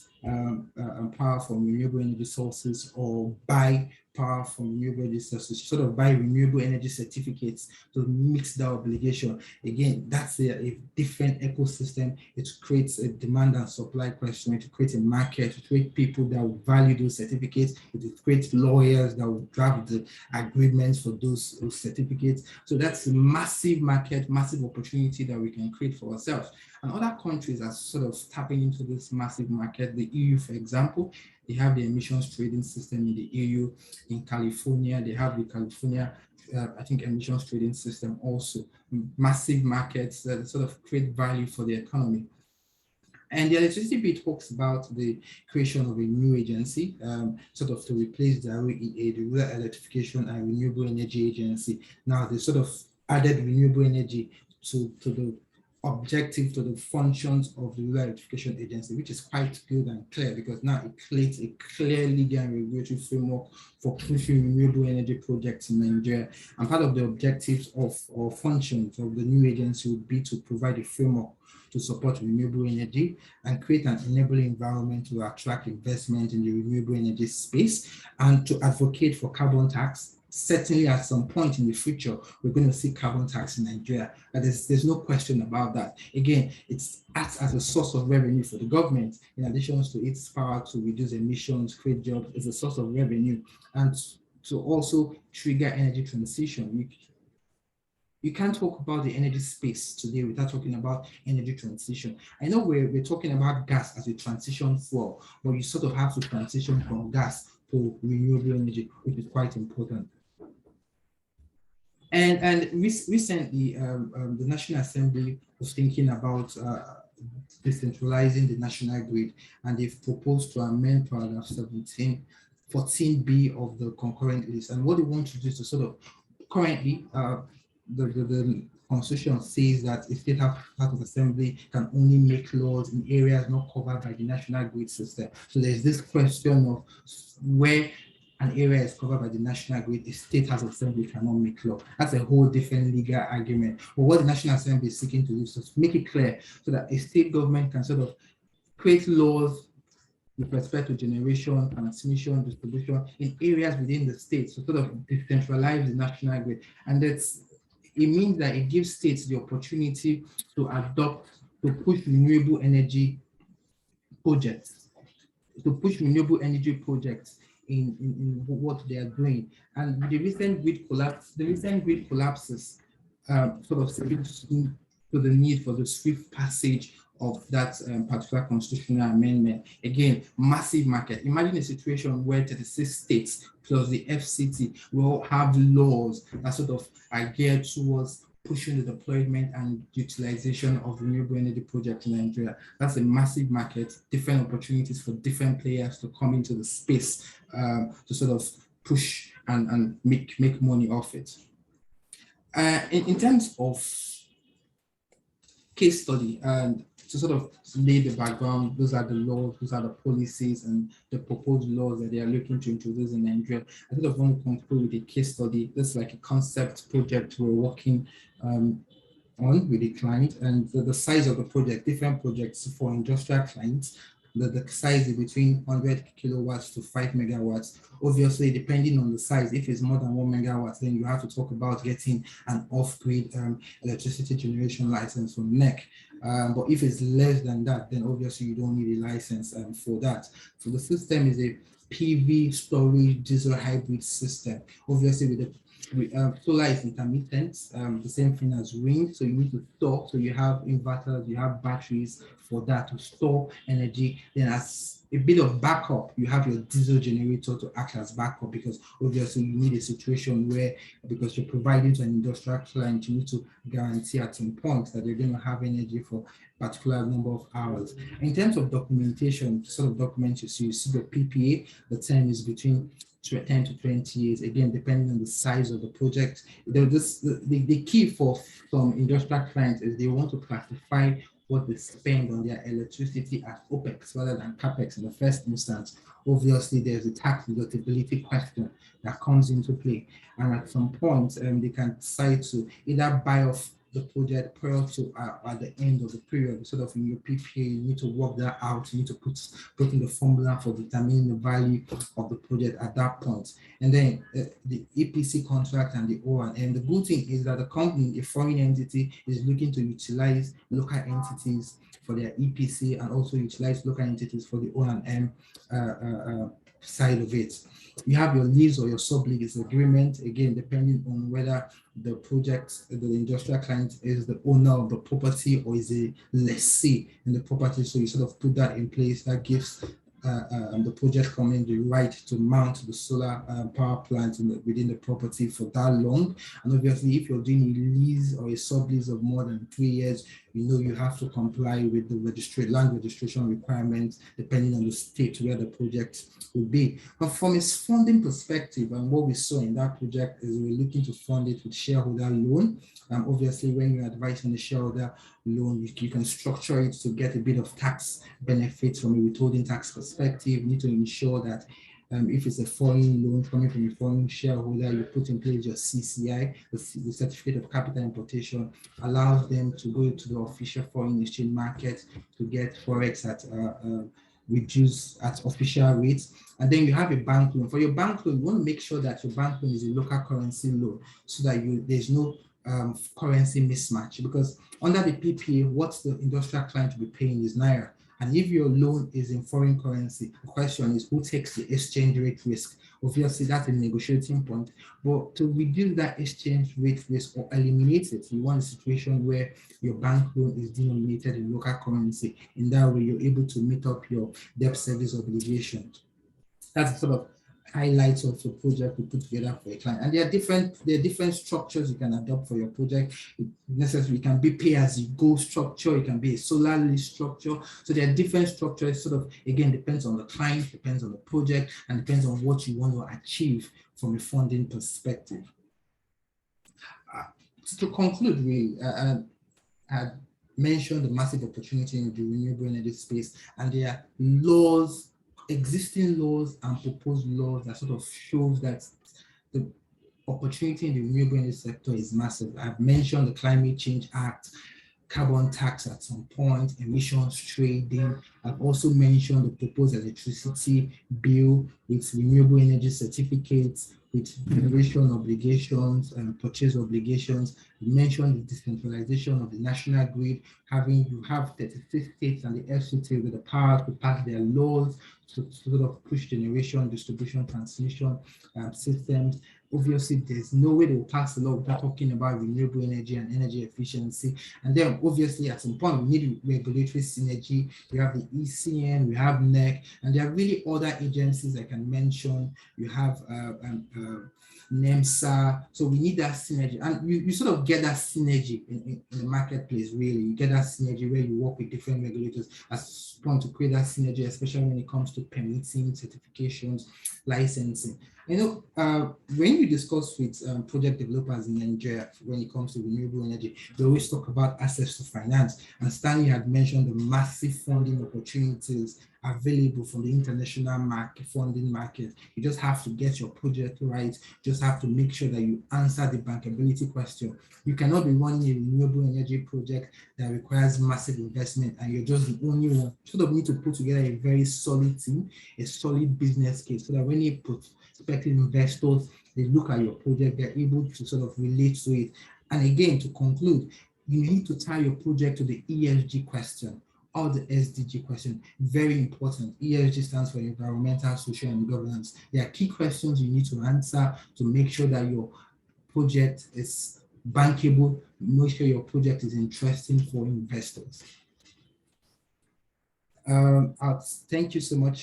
Speaker 4: power from renewable energy sources or buy power from renewable energy sources, sort of buy renewable energy certificates to mix that obligation. Again, that's a different ecosystem. It creates a demand and supply question. It creates a market. It creates people that will value those certificates. It creates lawyers that will draft the agreements for those certificates. So that's a massive market, massive opportunity that we can create for ourselves. And other countries are sort of tapping into this massive market. The EU, for example, they have the emissions trading system in the EU. In California, they have the California, I think, emissions trading system also. Massive markets that sort of create value for the economy. And the electricity bill talks about the creation of a new agency, sort of to replace the REA, the Rural Electrification and Renewable Energy Agency. Now, they sort of added renewable energy to the objective, to the functions of the Rural Electrification Agency, which is quite good and clear, because now it creates a clear legal and regulatory framework for pushing renewable energy projects in Nigeria. And part of the objectives or functions of the new agency would be to provide a framework to support renewable energy and create an enabling environment to attract investment in the renewable energy space, and to advocate for carbon tax. Certainly at some point in the future, we're going to see carbon tax in Nigeria. And there's no question about that. Again, it acts as a source of revenue for the government, in addition to its power to reduce emissions, create jobs. It's a source of revenue, and to also trigger energy transition. You can't talk about the energy space today without talking about energy transition. I know we're talking about gas as a transition fuel, but you sort of have to transition from gas to renewable energy, which is quite important. And recently, the National Assembly was thinking about decentralizing the national grid, and they've proposed to amend paragraph 14B of the concurrent list. And what they want to do is to sort of, currently, the Constitution says that a state House of Assembly can only make laws in areas not covered by the national grid system. So there's this question of where an area is covered by the national grid, the state House of Assembly cannot make law. That's a whole different legal argument. But what the National Assembly is seeking to do is to make it clear so that a state government can sort of create laws with respect to generation, transmission, distribution in areas within the state, so sort of decentralize the national grid. And it means that it gives states the opportunity to adopt, to push renewable energy projects, in what they are doing. And the recent grid collapses sort of speaks to the need for the swift passage of that particular constitutional amendment. Again, massive market. Imagine a situation where 36 states plus the FCT will have laws that sort of are geared towards pushing the deployment and utilization of renewable energy projects in Nigeria. That's a massive market, different opportunities for different players to come into the space to sort of push and make money off it. In terms of case study, and to sort of lay the background, those are the laws, those are the policies and the proposed laws that they are looking to introduce in Nigeria. I sort of want to conclude with a case study. This is like a concept project we're working on with a client, and the size of the project, different projects for industrial clients. The size is between 100 kilowatts to 5 megawatts. Obviously, depending on the size, if it's more than 1 megawatt, then you have to talk about getting an off-grid electricity generation license from NEC. But if it's less than that, then obviously you don't need a license for that. So the system is a PV storage diesel hybrid system. Obviously, with solar is intermittent, the same thing as wind. So you need to store. So you have inverters, you have batteries for that to store energy. Then as a bit of backup. You have your diesel generator to act as backup, because obviously you need a situation where, because you're providing to an industrial client, you need to guarantee at some point that they're going to have energy for a particular number of hours. In terms of documentation, sort of documents you see the PPA, the term is between 10 to 20 years, again, depending on the size of the project. The key for some industrial clients is they want to classify what they spend on their electricity as OPEX rather than CAPEX in the first instance. Obviously, there's a tax deductibility question that comes into play. And at some point, they can decide to either buy off the project prior to at the end of the period. Sort of in your PPA, you need to work that out. You need to put in the formula for determining the value of the project at that point. And then the EPC contract and the O&M. The good thing is that the company, a foreign entity, is looking to utilize local entities for their EPC and also utilize local entities for the O&M side of it. You have your lease or your sub-lease agreement, again, depending on whether the project, the industrial client is the owner of the property or is a lessee in the property. So you sort of put that in place. That gives the project company the right to mount the solar power plant within the property for that long. And obviously, if you're doing a lease or a sub-lease of more than 3 years, you know you have to comply with the land registration requirements depending on the state where the project will be. But from its funding perspective, and what we saw in that project is we're looking to fund it with shareholder loan. Obviously, when you advise on the shareholder loan, you can structure it to get a bit of tax benefits from a withholding tax perspective. You need to ensure that if it's a foreign loan coming from a foreign shareholder, you put in place your CCI, the Certificate of Capital Importation, allows them to go to the official foreign exchange market to get Forex at reduced at official rates. And then you have a bank loan. For your bank loan, you want to make sure that your bank loan is a local currency loan so that there's no currency mismatch, because under the PPA, what the industrial client will be paying is Naira. And if your loan is in foreign currency, the question is who takes the exchange rate risk? Obviously, that's a negotiating point. But to reduce that exchange rate risk or eliminate it, you want a situation where your bank loan is denominated in local currency. In that way, you're able to meet up your debt service obligations. That's sort of highlights of the project we put together for a client. And there are different structures you can adopt for your project. It can be pay-as-you-go structure, it can be a solar lease structure. So there are different structures, sort of, again, depends on the client, depends on the project, and depends on what you want to achieve from a funding perspective. To conclude, really, I had mentioned the massive opportunity in the renewable energy space, and there are laws, existing laws and proposed laws that sort of shows that the opportunity in the renewable energy sector is massive. I've mentioned the Climate Change Act, carbon tax at some point, emissions trading. I've also mentioned the proposed electricity bill with renewable energy certificates, with generation obligations and purchase obligations. We mentioned the decentralization of the national grid, you have 36 states and the FCT with the power to pass their laws to sort of push generation, distribution, transmission systems. Obviously, there's no way they will pass the law without talking about renewable energy and energy efficiency. And then obviously at some point, we need regulatory synergy. We have the ECN, we have NEC, and there are really other agencies I can mention. You have NEMSA. So we need that synergy. And you sort of get that synergy in the marketplace, really. You get that synergy where you work with different regulators as point to create that synergy, especially when it comes to permitting, certifications, licensing. You know, when you discuss with project developers in Nigeria, when it comes to renewable energy, they always talk about access to finance. And Stanley had mentioned the massive funding opportunities available from the international funding market. You just have to get your project right. You just have to make sure that you answer the bankability question. You cannot be running a renewable energy project that requires massive investment and you're just the only one. You sort of need to put together a very solid team, a solid business case, so that when you put prospective investors, they look at your project, they're able to sort of relate to it. And again, to conclude, you need to tie your project to the ESG question or the SDG question. Very important. ESG stands for environmental, social, and governance. There are key questions you need to answer to make sure that your project is bankable, make sure your project is interesting for investors. Thank you so much.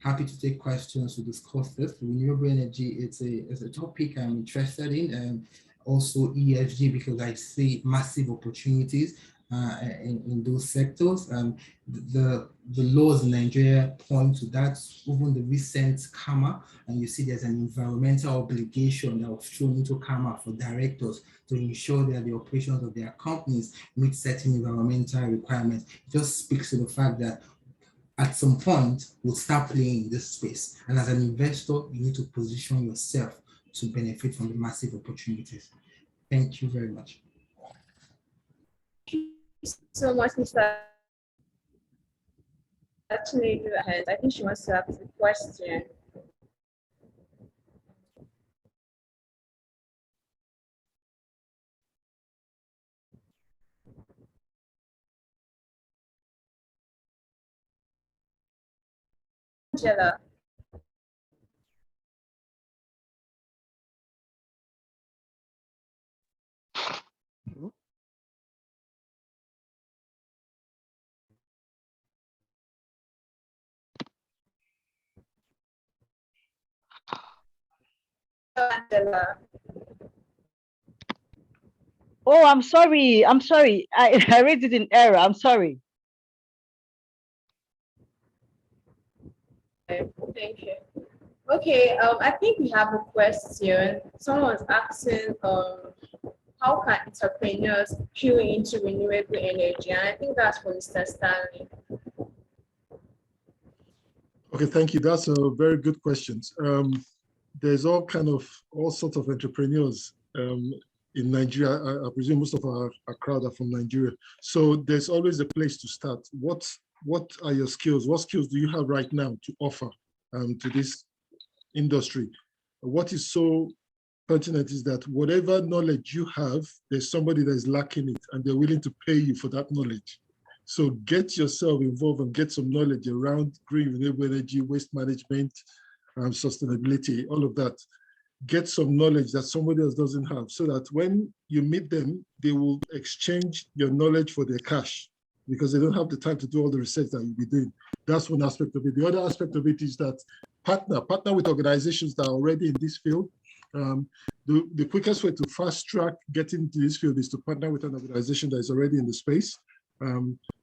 Speaker 4: Happy to take questions to discuss this. Renewable energy, it's a topic I'm interested in, and also ESG, because I see massive opportunities in those sectors. The laws in Nigeria point to that, even the recent CAMA, and you see there's an environmental obligation that was thrown into CAMA for directors to ensure that the operations of their companies meet certain environmental requirements. It just speaks to the fact that at some point we'll start playing in this space. And as an investor, you need to position yourself to benefit from the massive opportunities. Thank you very much.
Speaker 2: Thank you so much, Mr. Actually, I think she wants to ask a question. Angela. Angela.
Speaker 5: Oh, I'm sorry. I'm sorry. I read it in error. I'm sorry.
Speaker 2: Thank you. Okay, I think we have a question. Someone's asking how can entrepreneurs queue into renewable energy? And I think that's for Mr. Stanley.
Speaker 1: Okay, thank you. That's a very good question. There's all sorts of entrepreneurs in Nigeria. I presume most of our crowd are from Nigeria. So there's always a place to start. What are your skills? What skills do you have right now to offer to this industry? What is so pertinent is that whatever knowledge you have, there's somebody that is lacking it and they're willing to pay you for that knowledge. So get yourself involved and get some knowledge around green renewable energy, waste management, sustainability, all of that. Get some knowledge that somebody else doesn't have, so that when you meet them, they will exchange your knowledge for their cash, because they don't have the time to do all the research that you'll be doing. That's one aspect of it. The other aspect of it is that partner with organizations that are already in this field. The quickest way to fast track getting into this field is to partner with an organization that is already in the space.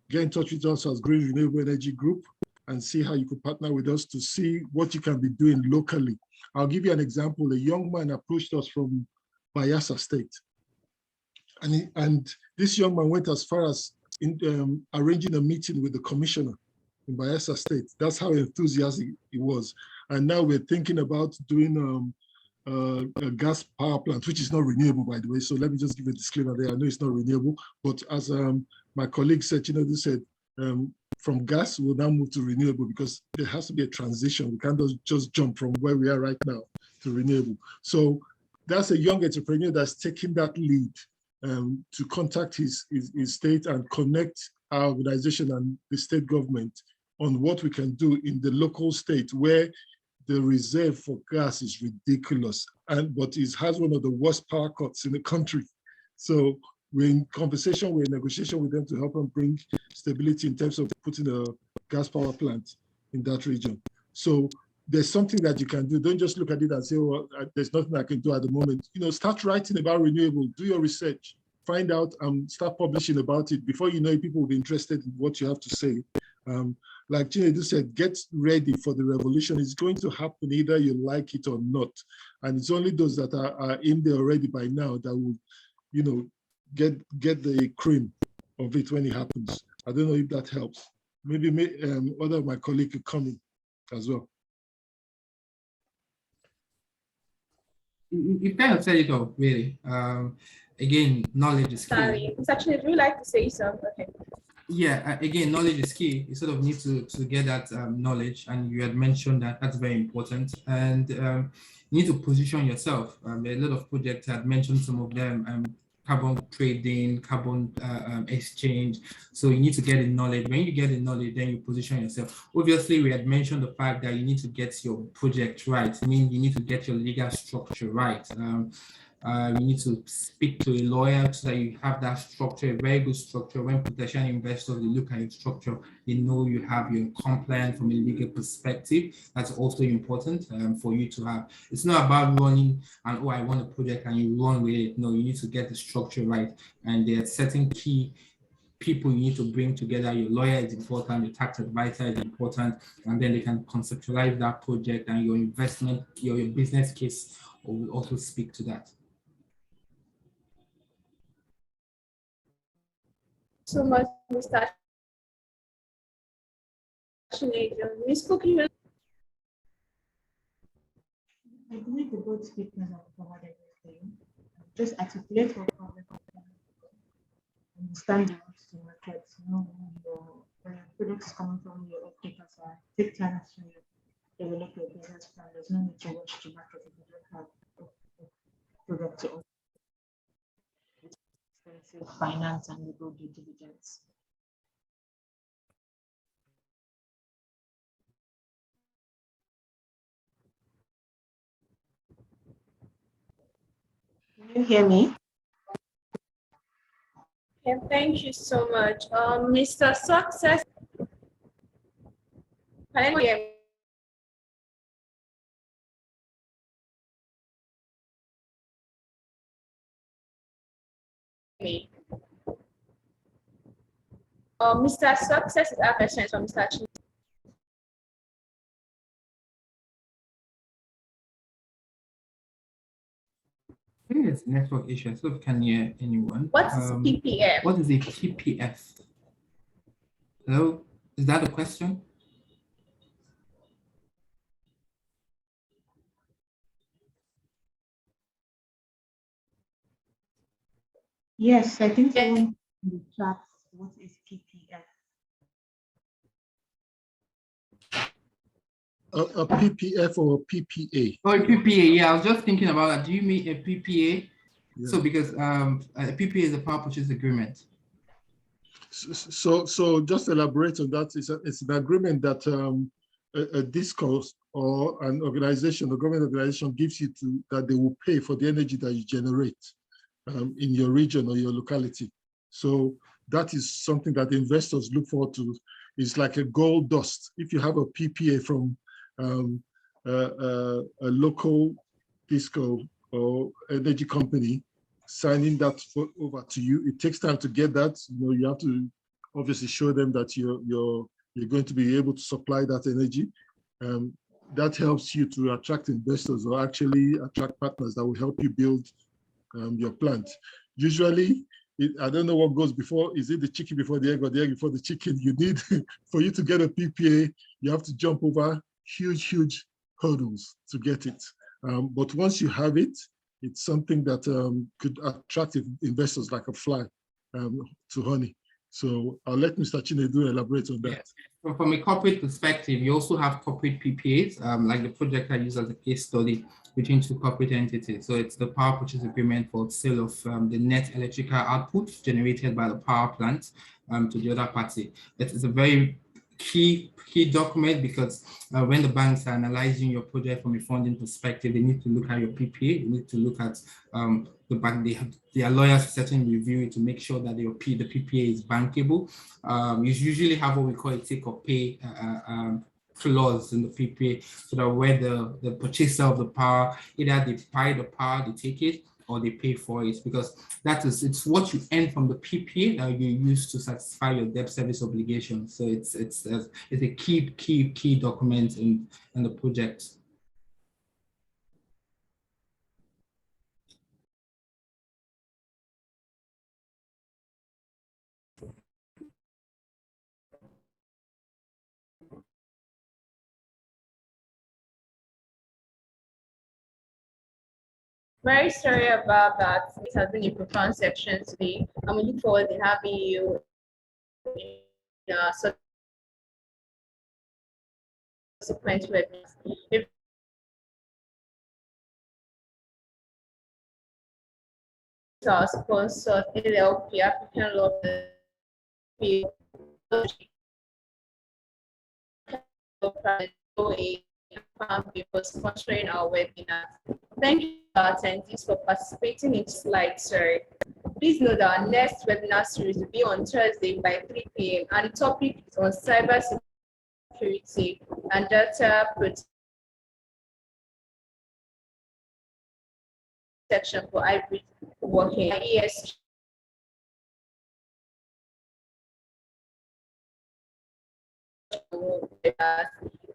Speaker 1: Get in touch with us as Green Renewable Energy Group and see how you could partner with us to see what you can be doing locally. I'll give you an example. A young man approached us from Bayelsa State. And this young man went as far as arranging a meeting with the commissioner in Bayelsa State. That's how enthusiastic he was. And now we're thinking about doing a gas power plant, which is not renewable, by the way. So let me just give a disclaimer there. I know it's not renewable, but as my colleague said, they said, from gas, we'll now move to renewable, because there has to be a transition. We can't just jump from where we are right now to renewable. So that's a young entrepreneur that's taking that lead to contact his state and connect our organization and the state government on what we can do in the local state, where the reserve for gas is ridiculous, but it has one of the worst power cuts in the country. So we're in conversation, we're in negotiation with them to help them bring stability in terms of putting a gas power plant in that region. So there's something that you can do. Don't just look at it and say, oh, there's nothing I can do at the moment. Start writing about renewable, do your research, find out and start publishing about it. Before you know it, people will be interested in what you have to say. Like Chinedu said, get ready for the revolution. It's going to happen either you like it or not. And it's only those that are in there already by now that will, get the cream of it when it happens. I don't know if that helps. Maybe other of my colleagues could come in as well.
Speaker 4: You kind of said it all, really. Again, knowledge is key.
Speaker 2: Sorry, actually, would you like to say something? Okay.
Speaker 4: Yeah, again, knowledge is key. You sort of need to get that knowledge, and you had mentioned that that's very important. And you need to position yourself. There are a lot of projects. I had mentioned some of them. Carbon trading, carbon exchange. So you need to get the knowledge. When you get the knowledge, then you position yourself. Obviously, we had mentioned the fact that you need to get your project right. I mean, you need to get your legal structure right. You need to speak to a lawyer so that you have that structure, a very good structure. When potential investors, they look at your structure, they know you have your compliance from a legal perspective. That's also important for you to have. It's not about running and, oh, I want a project and you run with it. No, you need to get the structure right. And there are certain key people you need to bring together. Your lawyer is important, your tax advisor is important, and then they can conceptualize that project, and your investment, your business case will also speak to that.
Speaker 2: So much, Mr. Ms. Cookie.
Speaker 3: I believe the both speakers have covered everything. Just articulate what problem, understand the routes to market, know where your products coming from, your off-takers are. Take time to develop your business plan. There's no need to rush to market if you don't have a product to offer. Expensive finance and legal due diligence. Can you hear me?
Speaker 2: Yeah, thank you so much. Mr. Success. Can anyone hear me? Mr. Success is our question from Mr. Chin.
Speaker 4: I think it's network issue, so can hear anyone.
Speaker 2: What's PPF?
Speaker 4: What is a PPF? Hello, is that a question?
Speaker 3: Yes, I think someone in the chat, what is PPF?
Speaker 1: A PPF or a PPA?
Speaker 4: Oh, a PPA, yeah, I was just thinking about that. Do you mean a PPA?
Speaker 1: Yeah.
Speaker 4: So because a PPA is a power purchase agreement.
Speaker 1: So just elaborate on that. It's an agreement that a discourse or an organization, a government organization gives you that they will pay for the energy that you generate in your region or your locality. So that is something that investors look forward to. It's like a gold dust. If you have a PPA from a local disco or energy company signing that over to you, it takes time to get that. You have to obviously show them that you're going to be able to supply that energy. That helps you to attract investors or actually attract partners that will help you build your plant. Usually, I don't know what goes before. Is it the chicken before the egg or the egg before the chicken? You need, for you to get a PPA, you have to jump over huge hurdles to get it. But once you have it, it's something that could attract investors like a fly to honey. So I'll let Mr. Chinedu elaborate on that.
Speaker 4: Yes. So from a corporate perspective, you also have corporate PPAs, like the project I use as a case study between two corporate entities. So it's the power purchase agreement for sale of the net electrical output generated by the power plant to the other party. It's a very key document because when the banks are analyzing your project from a funding perspective, they need to look at your PPA, they need to look at the bank, their lawyers certainly review it to make sure that the PPA is bankable. You usually have what we call a take or pay clause in the PPA, so that where the purchaser of the power, either they buy the power, they take it, or they pay for it, because it's what you earn from the PPA that you use to satisfy your debt service obligation. So it's a key document in the project.
Speaker 2: Very sorry about that. It has been a profound section today, and we look forward to having you in subsequent webinars. Our sponsor, LLP, African Law for sponsoring our webinar. Thank you. attendees for participating in slides, sorry. Please note that our next webinar series will be on Thursday by 3 p.m. and the topic is on cyber security and data protection for hybrid working, ESG.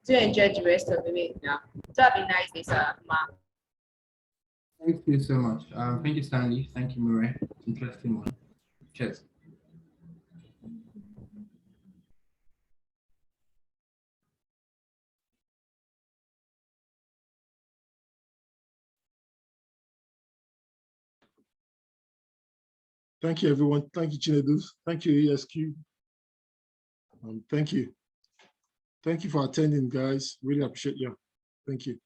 Speaker 2: Do enjoy the rest of the week now. So have a nice day, sir.
Speaker 4: Thank you so much. Thank you, Stanley. Thank you, Murray. Interesting one. Cheers.
Speaker 1: Thank you, everyone. Thank you, Chinedu. Thank you, ESQ. Thank you. Thank you for attending, guys. Really appreciate you. Thank you.